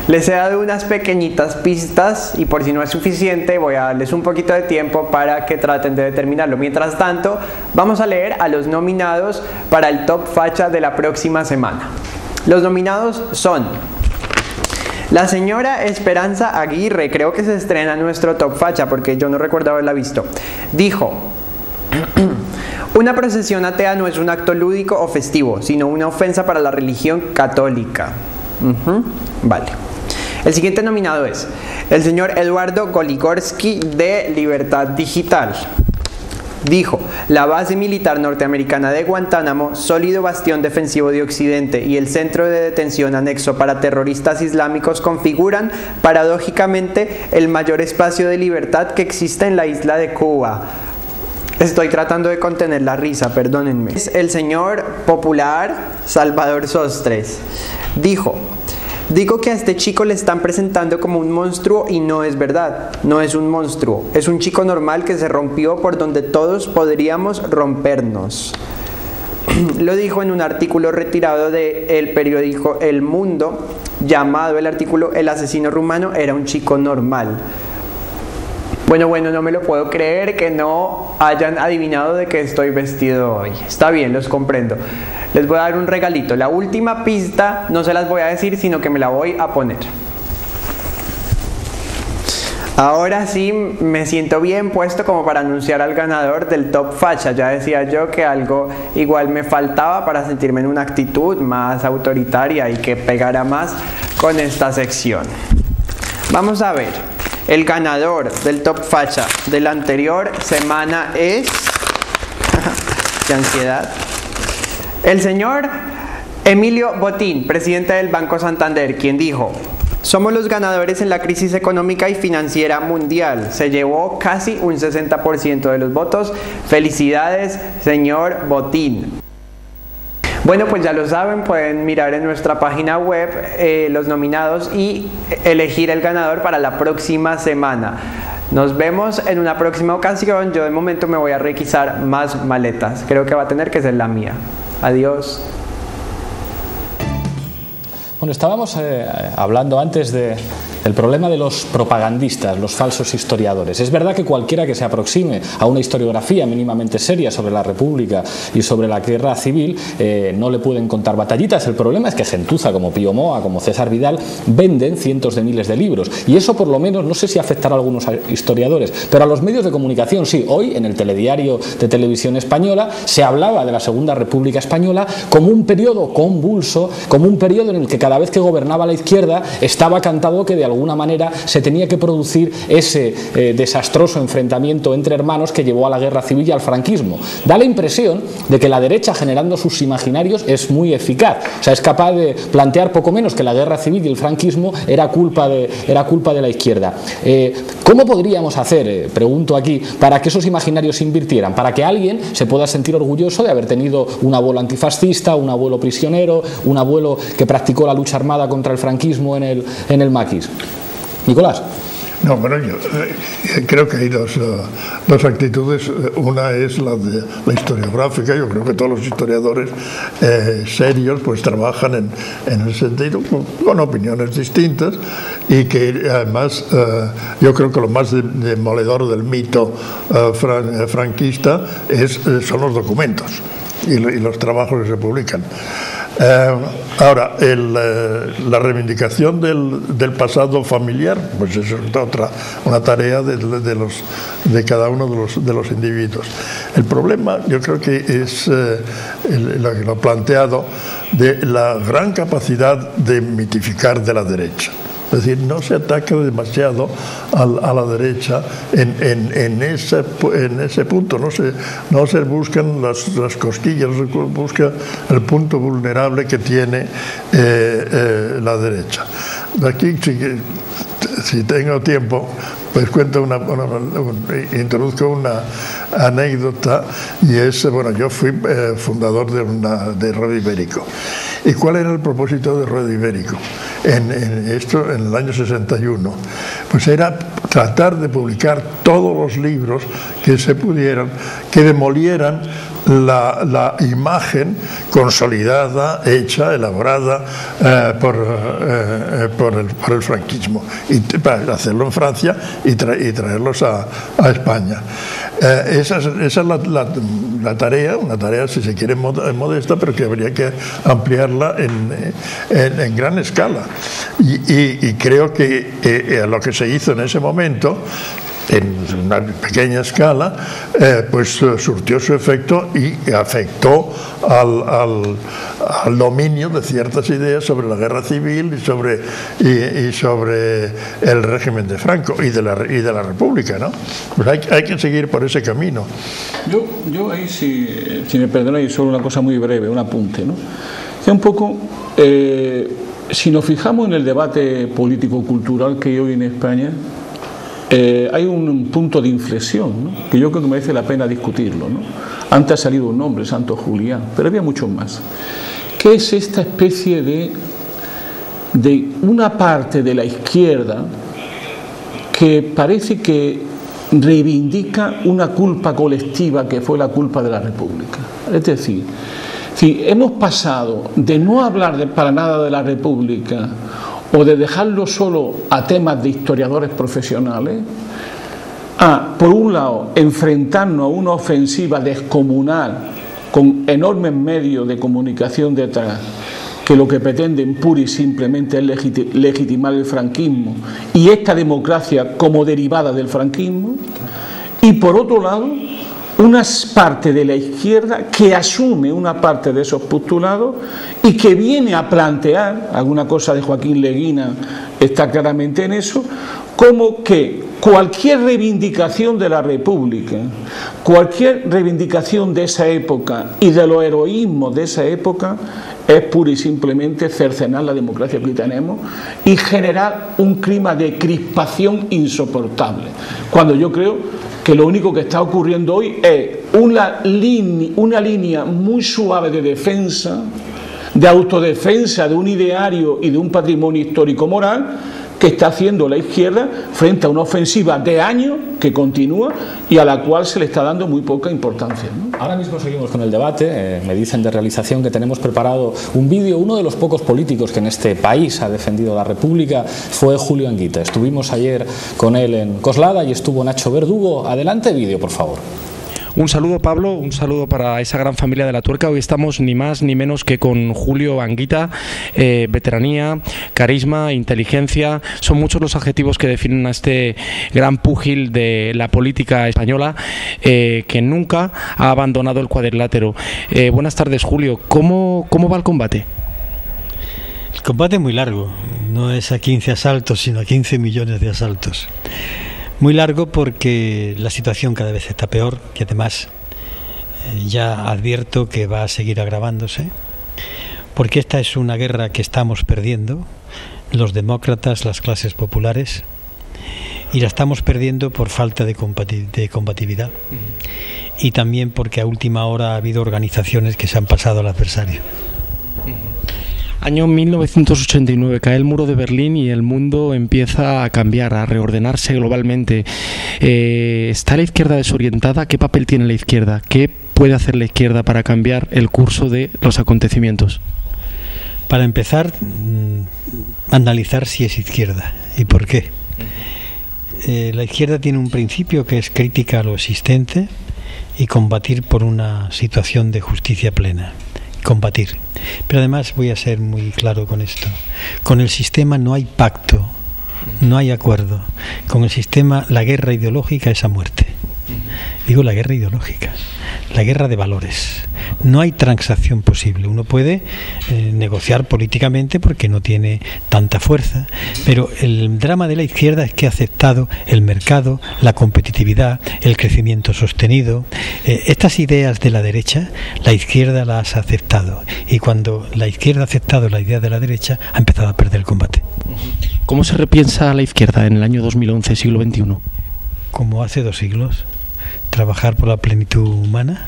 Speaker 8: les he dado unas pequeñitas pistas y por si no es suficiente voy a darles un poquito de tiempo para que traten de determinarlo. Mientras tanto, vamos a leer a los nominados para el Top Facha de la próxima semana. Los nominados son la señora Esperanza Aguirre, creo que se estrena nuestro Top Facha porque yo no recuerdo haberla visto. Dijo: una procesión atea no es un acto lúdico o festivo, sino una ofensa para la religión católica. Vale. El siguiente nominado es el señor Eduardo Goligorsky de Libertad Digital. Dijo: la base militar norteamericana de Guantánamo, sólido bastión defensivo de Occidente, y el centro de detención anexo para terroristas islámicos configuran, paradójicamente, el mayor espacio de libertad que existe en la isla de Cuba. Estoy tratando de contener la risa, perdónenme. Es el señor popular Salvador Sostres. Digo que a este chico le están presentando como un monstruo y no es verdad, no es un monstruo, es un chico normal que se rompió por donde todos podríamos rompernos. Lo dijo en un artículo retirado del periódico El Mundo, llamado el artículo El asesino rumano era un chico normal. Bueno, no me lo puedo creer que no hayan adivinado de qué estoy vestido hoy. Está bien, los comprendo. Les voy a dar un regalito. La última pista no se las voy a decir, sino que me la voy a poner. Ahora sí me siento bien puesto como para anunciar al ganador del Top Facha. Ya decía yo que algo igual me faltaba para sentirme en una actitud más autoritaria y que pegara más con esta sección. Vamos a ver. El ganador del Top Facha de la anterior semana es... ¡Qué ansiedad! El señor Emilio Botín, presidente del Banco Santander, quien dijo: somos los ganadores en la crisis económica y financiera mundial. Se llevó casi un 60% de los votos. Felicidades, señor Botín. Bueno, pues ya lo saben, pueden mirar en nuestra página web los nominados y elegir el ganador para la próxima semana. Nos vemos en una próxima ocasión. Yo de momento me voy a requisar más maletas. Creo que va a tener que ser la mía. Adiós.
Speaker 1: Bueno, estábamos hablando antes de el problema de los propagandistas, los falsos historiadores. Es verdad que cualquiera que se aproxime a una historiografía mínimamente seria sobre la República y sobre la guerra civil no le pueden contar batallitas. El problema es que gentuza como Pío Moa, como César Vidal, venden cientos de miles de libros, y eso por lo menos, no sé si afectará a algunos historiadores, pero a los medios de comunicación sí. Hoy en el telediario de Televisión Española se hablaba de la Segunda República Española como un periodo convulso, como un periodo en el que cada vez que gobernaba la izquierda estaba cantado que de alguna manera se tenía que producir ese desastroso enfrentamiento entre hermanos que llevó a la guerra civil y al franquismo. Da la impresión de que la derecha, generando sus imaginarios, es muy eficaz, o sea, es capaz de plantear poco menos que la guerra civil y el franquismo era culpa de la izquierda. ¿Cómo podríamos hacer, pregunto aquí, para que esos imaginarios se invirtieran, para que alguien se pueda sentir orgulloso de haber tenido un abuelo antifascista, un abuelo prisionero, un abuelo que practicó la lucha armada contra el franquismo en el maquis? Nicolás.
Speaker 5: No, bueno, yo creo que hay dos actitudes. Una es la de la historiográfica. Yo creo que todos los historiadores serios pues trabajan en ese sentido, con opiniones distintas, y que además yo creo que lo más demoledor del mito franquista son los documentos y los trabajos que se publican. Ahora, la reivindicación del pasado familiar, pues es una tarea de cada uno de los individuos. El problema, yo creo que es lo planteado de la gran capacidad de mitificar de la derecha. Es decir, no se ataca demasiado a la derecha en ese punto, no se buscan las cosquillas, no se busca el punto vulnerable que tiene la derecha. Aquí, si tengo tiempo, pues cuento introduzco una anécdota, y es, bueno, yo fui fundador de Radio Ibérico. ¿Y cuál era el propósito de Radio Ibérico? En el año 61, pues era tratar de publicar todos los libros que se pudieran, que demolieran la imagen consolidada, hecha, elaborada por el franquismo, y para hacerlo en Francia y traerlos a España. Esa es la tarea, una tarea, si se quiere, modesta, pero que habría que ampliarla en gran escala. Y creo que lo que se hizo en ese momento, en una pequeña escala, pues surtió su efecto y afectó al dominio de ciertas ideas sobre la guerra civil y sobre el régimen de Franco y de la República, ¿no? Pues hay que seguir por ese camino.
Speaker 7: Yo ahí, si me perdonáis, solo una cosa muy breve, un apunte, ¿no? Un poco, si nos fijamos en el debate político-cultural que hay hoy en España, hay un punto de inflexión, ¿no?, que yo creo que merece la pena discutirlo, ¿no? Antes ha salido un nombre, Santo Julián, pero había muchos más. ¿Qué es esta especie de una parte de la izquierda que parece que reivindica una culpa colectiva que fue la culpa de la República? Es decir, si hemos pasado de no hablar para nada de la República o de dejarlo solo a temas de historiadores profesionales, a, por un lado, enfrentarnos a una ofensiva descomunal con enormes medios de comunicación detrás, que lo que pretenden pura y simplemente es legitimar el franquismo y esta democracia como derivada del franquismo, y por otro lado, una parte de la izquierda que asume una parte de esos postulados y que viene a plantear, alguna cosa de Joaquín Leguina está claramente en eso, como que cualquier reivindicación de la República, cualquier reivindicación de esa época y de los heroísmos de esa época es pura y simplemente cercenar la democracia que tenemos y generar un clima de crispación insoportable. Cuando yo creo que lo único que está ocurriendo hoy es una línea muy suave de defensa, de autodefensa de un ideario y de un patrimonio histórico-moral, que está haciendo la izquierda frente a una ofensiva de años que continúa y a la cual se le está dando muy poca importancia, ¿no?
Speaker 1: Ahora mismo seguimos con el debate. Me dicen de realización que tenemos preparado un vídeo. Uno de los pocos políticos que en este país ha defendido la República fue Julio Anguita. Estuvimos ayer con él en Coslada y estuvo Nacho Verdugo. Adelante vídeo, por favor.
Speaker 9: Un saludo, Pablo, un saludo para esa gran familia de La Tuerca. Hoy estamos ni más ni menos que con Julio Anguita. Veteranía, carisma, inteligencia, son muchos los adjetivos que definen a este gran púgil de la política española, que nunca ha abandonado el cuadrilátero. Buenas tardes, Julio. ¿Cómo va el combate?
Speaker 10: El combate es muy largo, no es a 15 asaltos, sino a 15 millones de asaltos. Muy largo porque la situación cada vez está peor, y además ya advierto que va a seguir agravándose, porque esta es una guerra que estamos perdiendo, los demócratas, las clases populares, y la estamos perdiendo por falta de combatividad, y también porque a última hora ha habido organizaciones que se han pasado al adversario.
Speaker 9: Año 1989, cae el muro de Berlín y el mundo empieza a cambiar, a reordenarse globalmente. ¿Está la izquierda desorientada? ¿Qué papel tiene la izquierda? ¿Qué puede hacer la izquierda para cambiar el curso de los acontecimientos?
Speaker 10: Para empezar, analizar si es izquierda y por qué. La izquierda tiene un principio que es crítica a lo existente y combatir por una situación de justicia plena. Combatir. Pero además voy a ser muy claro con esto. Con el sistema no hay pacto, no hay acuerdo. Con el sistema la guerra ideológica es a muerte. Digo la guerra ideológica, la guerra de valores. No hay transacción posible. Uno puede negociar políticamente porque no tiene tanta fuerza, pero el drama de la izquierda es que ha aceptado el mercado, la competitividad, el crecimiento sostenido. Estas ideas de la derecha, la izquierda las ha aceptado, y cuando la izquierda ha aceptado la idea de la derecha, ha empezado a perder el combate.
Speaker 9: ¿Cómo se repiensa la izquierda en el año 2011, siglo XXI?
Speaker 10: Como hace 2 siglos, trabajar por la plenitud humana,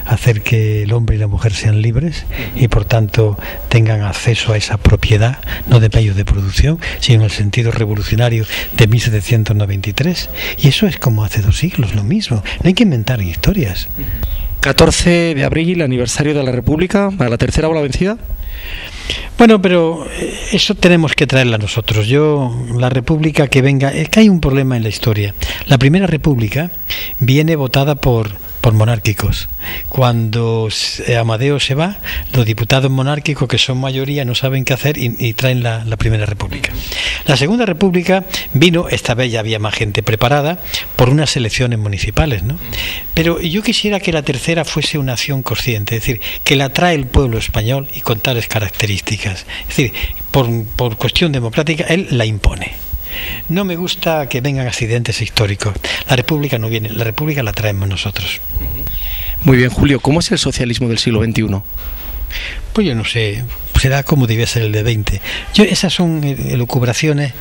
Speaker 10: hacer que el hombre y la mujer sean libres y por tanto tengan acceso a esa propiedad, no de medios de producción, sino en el sentido revolucionario de 1793. Y eso es como hace 2 siglos, lo mismo. No hay que inventar historias.
Speaker 9: 14 de abril, aniversario de la República, ¿a la tercera ola vencida?
Speaker 10: Bueno, pero eso tenemos que traerla nosotros. La República que venga, es que hay un problema en la historia. La primera República viene votada por monárquicos. Cuando Amadeo se va, los diputados monárquicos, que son mayoría, no saben qué hacer y traen la primera República. La segunda República vino, esta vez ya había más gente preparada, por unas elecciones municipales, ¿no? Pero yo quisiera que la tercera fuese una acción consciente, es decir, que la trae el pueblo español y con tales características. Es decir, por cuestión democrática, él la impone. No me gusta que vengan accidentes históricos. La República no viene, la República la traemos nosotros.
Speaker 9: Muy bien, Julio, ¿cómo es el socialismo del siglo XXI?
Speaker 10: Pues yo no sé, será como debía ser el de 20. Esas son elucubraciones.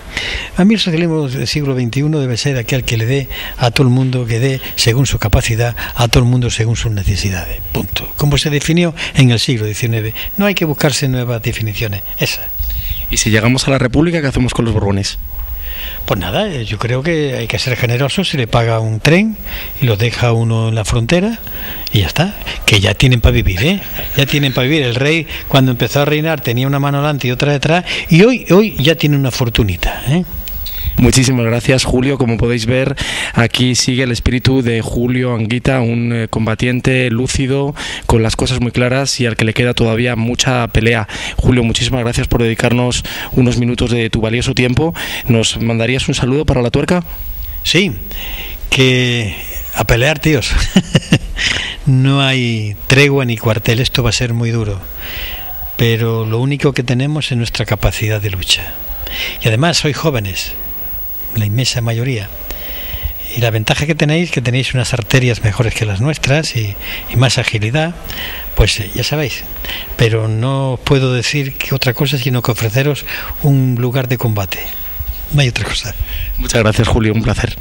Speaker 10: A mí el socialismo del siglo XXI debe ser aquel que le dé a todo el mundo, que dé según su capacidad, a todo el mundo según sus necesidades. Punto. Como se definió en el siglo XIX. No hay que buscarse nuevas definiciones. Esa.
Speaker 9: Y si llegamos a la República, ¿qué hacemos con los Borbones?
Speaker 10: Pues nada, yo creo que hay que ser generoso, se le paga un tren y los deja uno en la frontera y ya está, que ya tienen para vivir, ¿eh? Ya tienen para vivir. El rey cuando empezó a reinar tenía una mano delante y otra detrás, y hoy ya tiene una fortunita, ¿eh?
Speaker 9: Muchísimas gracias, Julio. Como podéis ver, aquí sigue el espíritu de Julio Anguita, un combatiente lúcido, con las cosas muy claras y al que le queda todavía mucha pelea. Julio, muchísimas gracias por dedicarnos unos minutos de tu valioso tiempo. ¿Nos mandarías un saludo para La Tuerca?
Speaker 10: Sí, que a pelear, tíos. No hay tregua ni cuartel, esto va a ser muy duro. Pero lo único que tenemos es nuestra capacidad de lucha. Y además sois jóvenes, la inmensa mayoría, y la ventaja que tenéis unas arterias mejores que las nuestras y más agilidad, pues ya sabéis, pero no puedo decir que otra cosa sino que ofreceros un lugar de combate, no hay otra cosa.
Speaker 9: Muchas gracias, Julio, un placer.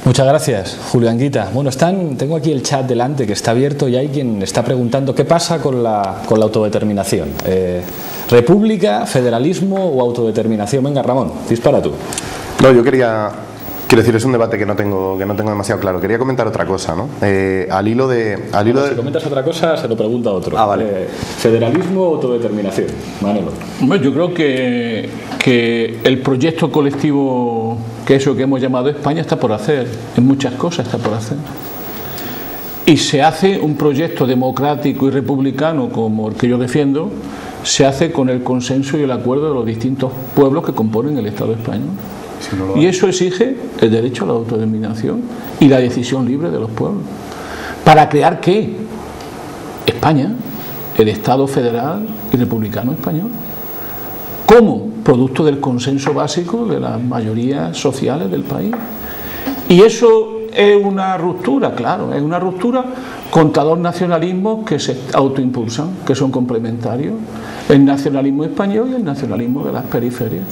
Speaker 1: Muchas gracias, Julio Anguita. Bueno, tengo aquí el chat delante que está abierto y hay quien está preguntando qué pasa con la autodeterminación. ¿República, federalismo o autodeterminación? Venga, Ramón, dispara tú.
Speaker 6: No, yo quiero decir, es un debate que no tengo demasiado claro. Quería comentar otra cosa, ¿no? Al hilo de...
Speaker 1: Si comentas otra cosa, se lo pregunta otro.
Speaker 6: Vale.
Speaker 1: ¿Federalismo o autodeterminación? Manolo.
Speaker 7: Bueno, yo creo que el proyecto colectivo, que es lo que hemos llamado España, está por hacer. En muchas cosas está por hacer. Y se hace un proyecto democrático y republicano como el que yo defiendo, se hace con el consenso y el acuerdo de los distintos pueblos que componen el Estado español. Y eso exige el derecho a la autodeterminación y la decisión libre de los pueblos. ¿Para crear qué? España, el Estado federal y republicano español. Como producto del consenso básico de las mayorías sociales del país. Y eso es una ruptura, claro, es una ruptura contra dos nacionalismos que se autoimpulsan, que son complementarios. El nacionalismo español y el nacionalismo de las periferias.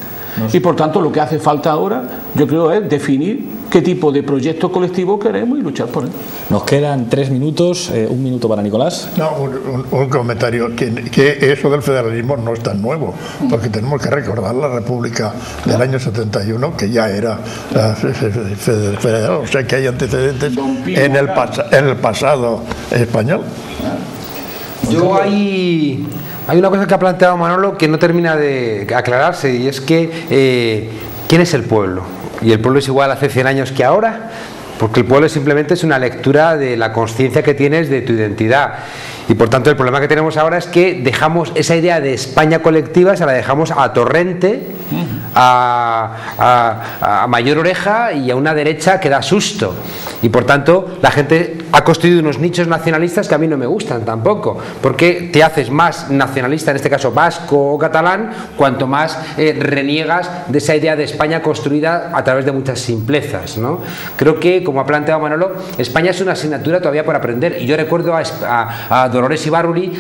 Speaker 7: Y por tanto lo que hace falta ahora, yo creo, es definir qué tipo de proyecto colectivo queremos y luchar por él.
Speaker 1: Nos quedan 3 minutos, 1 minuto para Nicolás.
Speaker 5: No, un comentario, que eso del federalismo no es tan nuevo, porque tenemos que recordar la República del año 71, que ya era federal, o sea que hay antecedentes en el pasado español.
Speaker 4: Hay una cosa que ha planteado Manolo que no termina de aclararse, y es que ¿quién es el pueblo? ¿Y el pueblo es igual hace 100 años que ahora? Porque el pueblo simplemente es una lectura de la conciencia que tienes de tu identidad. Y por tanto el problema que tenemos ahora es que dejamos esa idea de España colectiva, se la dejamos a Torrente, a mayor oreja y a una derecha que da susto. Y por tanto la gente ha construido unos nichos nacionalistas que a mí no me gustan tampoco, porque te haces más nacionalista, en este caso vasco o catalán, cuanto más reniegas de esa idea de España construida a través de muchas simplezas, ¿no? Creo que, como ha planteado Manolo, España es una asignatura todavía por aprender, y yo recuerdo a Dolores Ibarruri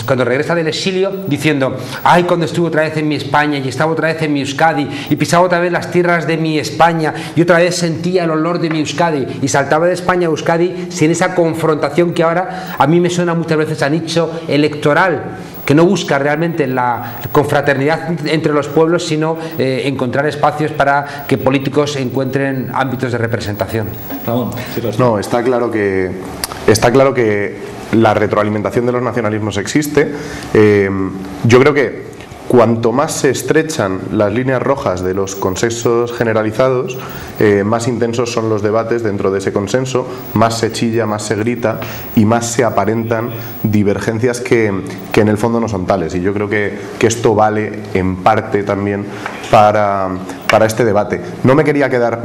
Speaker 4: cuando regresa del exilio diciendo: ay, cuando estuve otra vez en mi España y estaba otra vez en mi Euskadi y pisaba otra vez las tierras de mi España y otra vez sentía el olor de mi Euskadi, y saltaba de España a Euskadi sin esa confrontación que ahora a mí me suena muchas veces a nicho electoral, que no busca realmente la confraternidad entre los pueblos, sino encontrar espacios para que políticos encuentren ámbitos de representación.
Speaker 6: No, está claro que la retroalimentación de los nacionalismos existe. Yo creo que cuanto más se estrechan las líneas rojas de los consensos generalizados, más intensos son los debates dentro de ese consenso, más se chilla, más se grita y más se aparentan divergencias que en el fondo no son tales. Y yo creo que esto vale en parte también para este debate. No me quería quedar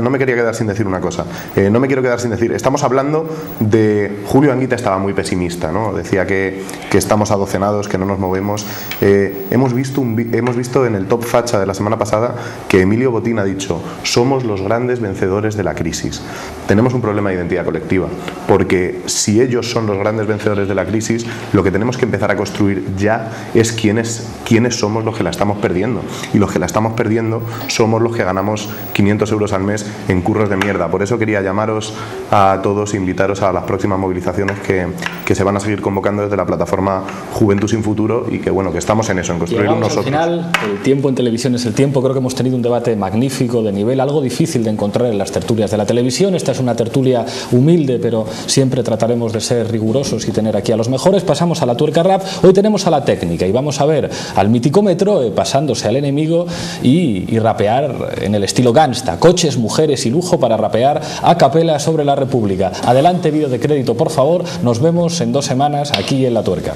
Speaker 6: sin decir una cosa. No me quiero quedar sin decir, estamos hablando de... Julio Anguita estaba muy pesimista, ¿no? Decía que estamos adocenados, que no nos movemos. Hemos visto en el Top Facha de la semana pasada que Emilio Botín ha dicho: somos los grandes vencedores de la crisis. Tenemos un problema de identidad colectiva, porque si ellos son los grandes vencedores de la crisis, lo que tenemos que empezar a construir ya es quiénes somos los que la estamos perdiendo. Y los que la estamos perdiendo somos los que ganamos 500 euros al mes en curros de mierda. Por eso quería llamaros a todos, invitaros a las próximas movilizaciones que se van a seguir convocando desde la plataforma Juventud Sin Futuro, y que bueno, que estamos en eso, en construir nosotros.
Speaker 1: Al final, el tiempo en televisión es el tiempo. Creo que hemos tenido un debate magnífico, de nivel, algo difícil de encontrar en las tertulias de la televisión. Esta es una tertulia humilde, pero siempre trataremos de ser rigurosos y tener aquí a los mejores. Pasamos a la tuerca rap. Hoy tenemos a la técnica y vamos a ver al miticómetro pasándose al enemigo y rapear en el estilo gangsta. Coches, mujeres y lujo para rapear a capela sobre la República. Adelante, vídeo de crédito, por favor. Nos vemos en 2 semanas aquí en La Tuerca.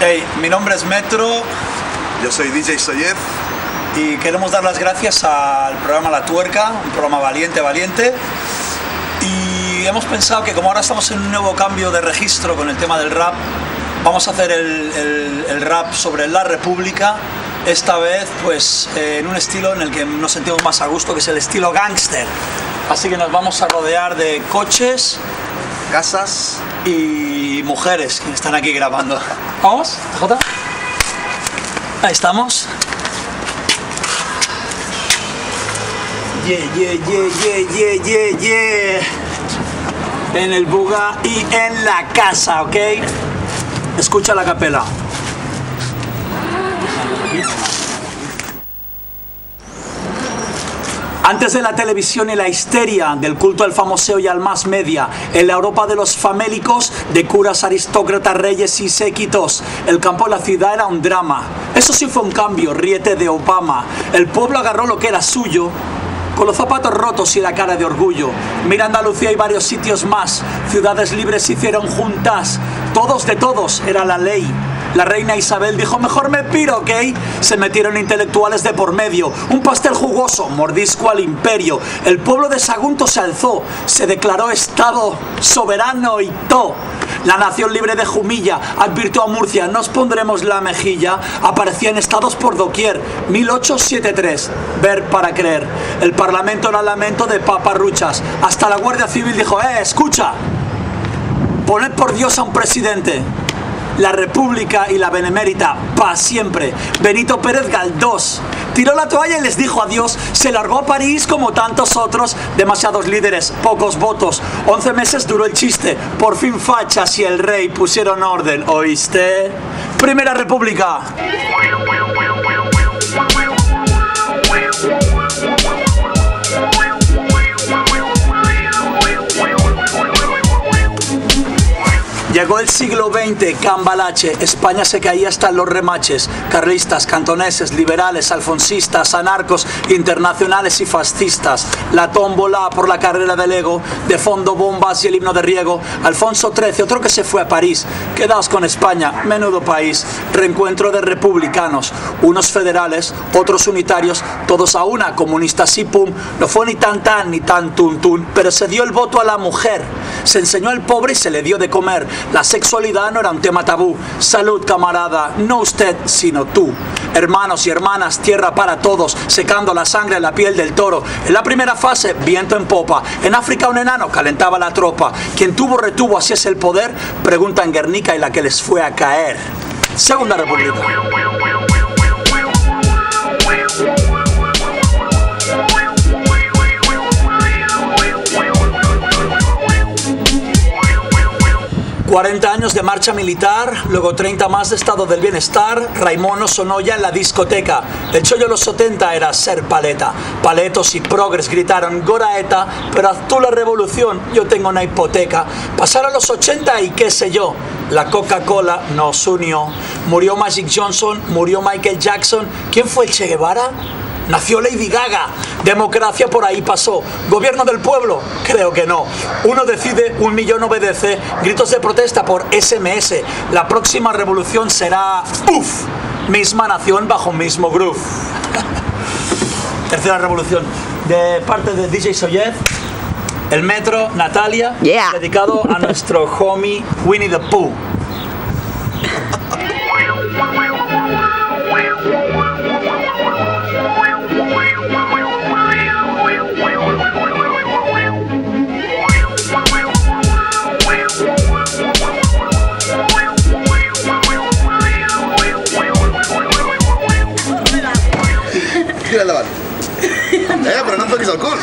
Speaker 11: Hey, mi nombre es Metro, yo soy DJ Soyez y queremos dar las gracias al programa La Tuerca, un programa valiente, y hemos pensado que como ahora estamos en un nuevo cambio de registro con el tema del rap, vamos a hacer el rap sobre la República, esta vez pues en un estilo en el que nos sentimos más a gusto, que es el estilo gangster. Así que nos vamos a rodear de coches, casas y mujeres que están aquí grabando. ¿Vamos, Jota? Ahí estamos. Yeah. En el Buga y en la casa, ¿ok? Escucha la capela. Antes de la televisión y la histeria del culto al famoseo y al más media, en la Europa de los famélicos, de curas, aristócratas, reyes y séquitos, el campo de la ciudad era un drama. Eso sí fue un cambio, ríete de Obama. El pueblo agarró lo que era suyo, con los zapatos rotos y la cara de orgullo. Mira Andalucía y varios sitios más, ciudades libres se hicieron juntas, todos de todos, era la ley. La reina Isabel dijo, mejor me piro, ¿ok? Se metieron intelectuales de por medio, un pastel jugoso, mordisco al imperio. El pueblo de Sagunto se alzó, se declaró estado soberano y todo. La nación libre de Jumilla advirtió a Murcia, nos pondremos la mejilla. Aparecían estados por doquier, 1873, ver para creer. El parlamento era lamento de paparruchas. Hasta la Guardia Civil dijo, escucha, poned por Dios a un presidente. La República y la Benemérita, pa' siempre. Benito Pérez Galdós tiró la toalla y les dijo adiós. Se largó a París como tantos otros. Demasiados líderes, pocos votos. 11 meses duró el chiste. Por fin fachas y el rey pusieron orden, ¿oíste? Primera República. Llegó el siglo XX, cambalache, España se caía hasta en los remaches, carlistas, cantoneses, liberales, alfonsistas, anarcos, internacionales y fascistas, la tómbola por la carrera del ego, de fondo bombas y el himno de riego, Alfonso XIII, otro que se fue a París, quedaos con España, menudo país, reencuentro de republicanos, unos federales, otros unitarios, todos a una, comunistas y pum, no fue ni tan ni tan tun, pero se dio el voto a la mujer, se enseñó al pobre y se le dio de comer. La sexualidad no era un tema tabú. Salud, camarada, no usted, sino tú. Hermanos y hermanas, tierra para todos, secando la sangre en la piel del toro. En la primera fase, viento en popa. En África un enano calentaba la tropa. Quien tuvo, retuvo, así es el poder. Pregunta en Guernica y la que les fue a caer. Segunda República. ...40 años de marcha militar, luego 30 más de estado del bienestar, Raimono sonó ya en la discoteca. El chollo de los 70 era ser paleta. Paletos y progres gritaron Goraeta, pero haz tú la revolución, yo tengo una hipoteca. Pasaron los 80 y qué sé yo, la Coca-Cola nos unió. Murió Magic Johnson, murió Michael Jackson. ¿Quién fue el Che Guevara? Nació Lady Gaga. Democracia por ahí pasó. ¿Gobierno del pueblo? Creo que no. Uno decide, 1 millón obedece. Gritos de protesta por SMS. La próxima revolución será ¡uf! Misma nación bajo mismo groove. Tercera revolución. De parte de DJ Soyez, el metro, Natalia, dedicado a nuestro homie Winnie the Pooh.
Speaker 6: Tira la mano. Pero no toques al cul.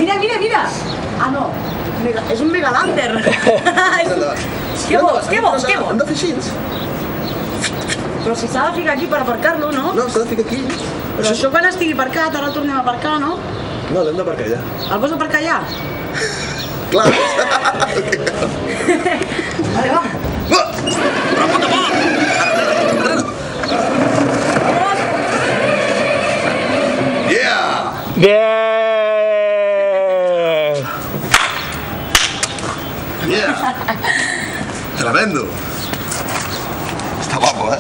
Speaker 12: Mira. Ah, no. És un Megalander. Què vols?
Speaker 6: Hem de fer així.
Speaker 12: Però si s'ha de ficar aquí per aparcar-lo, no?
Speaker 6: No, s'ha de ficar aquí.
Speaker 12: Però això quan estigui aparcat, ara el tornem a aparcar, no?
Speaker 6: No, l'hem d'aparcar allà.
Speaker 12: El vols aparcar allà?
Speaker 6: Clar.
Speaker 12: Vale, va.
Speaker 6: Yeah! Yeah! Tremendo. Está guapo, ¿eh?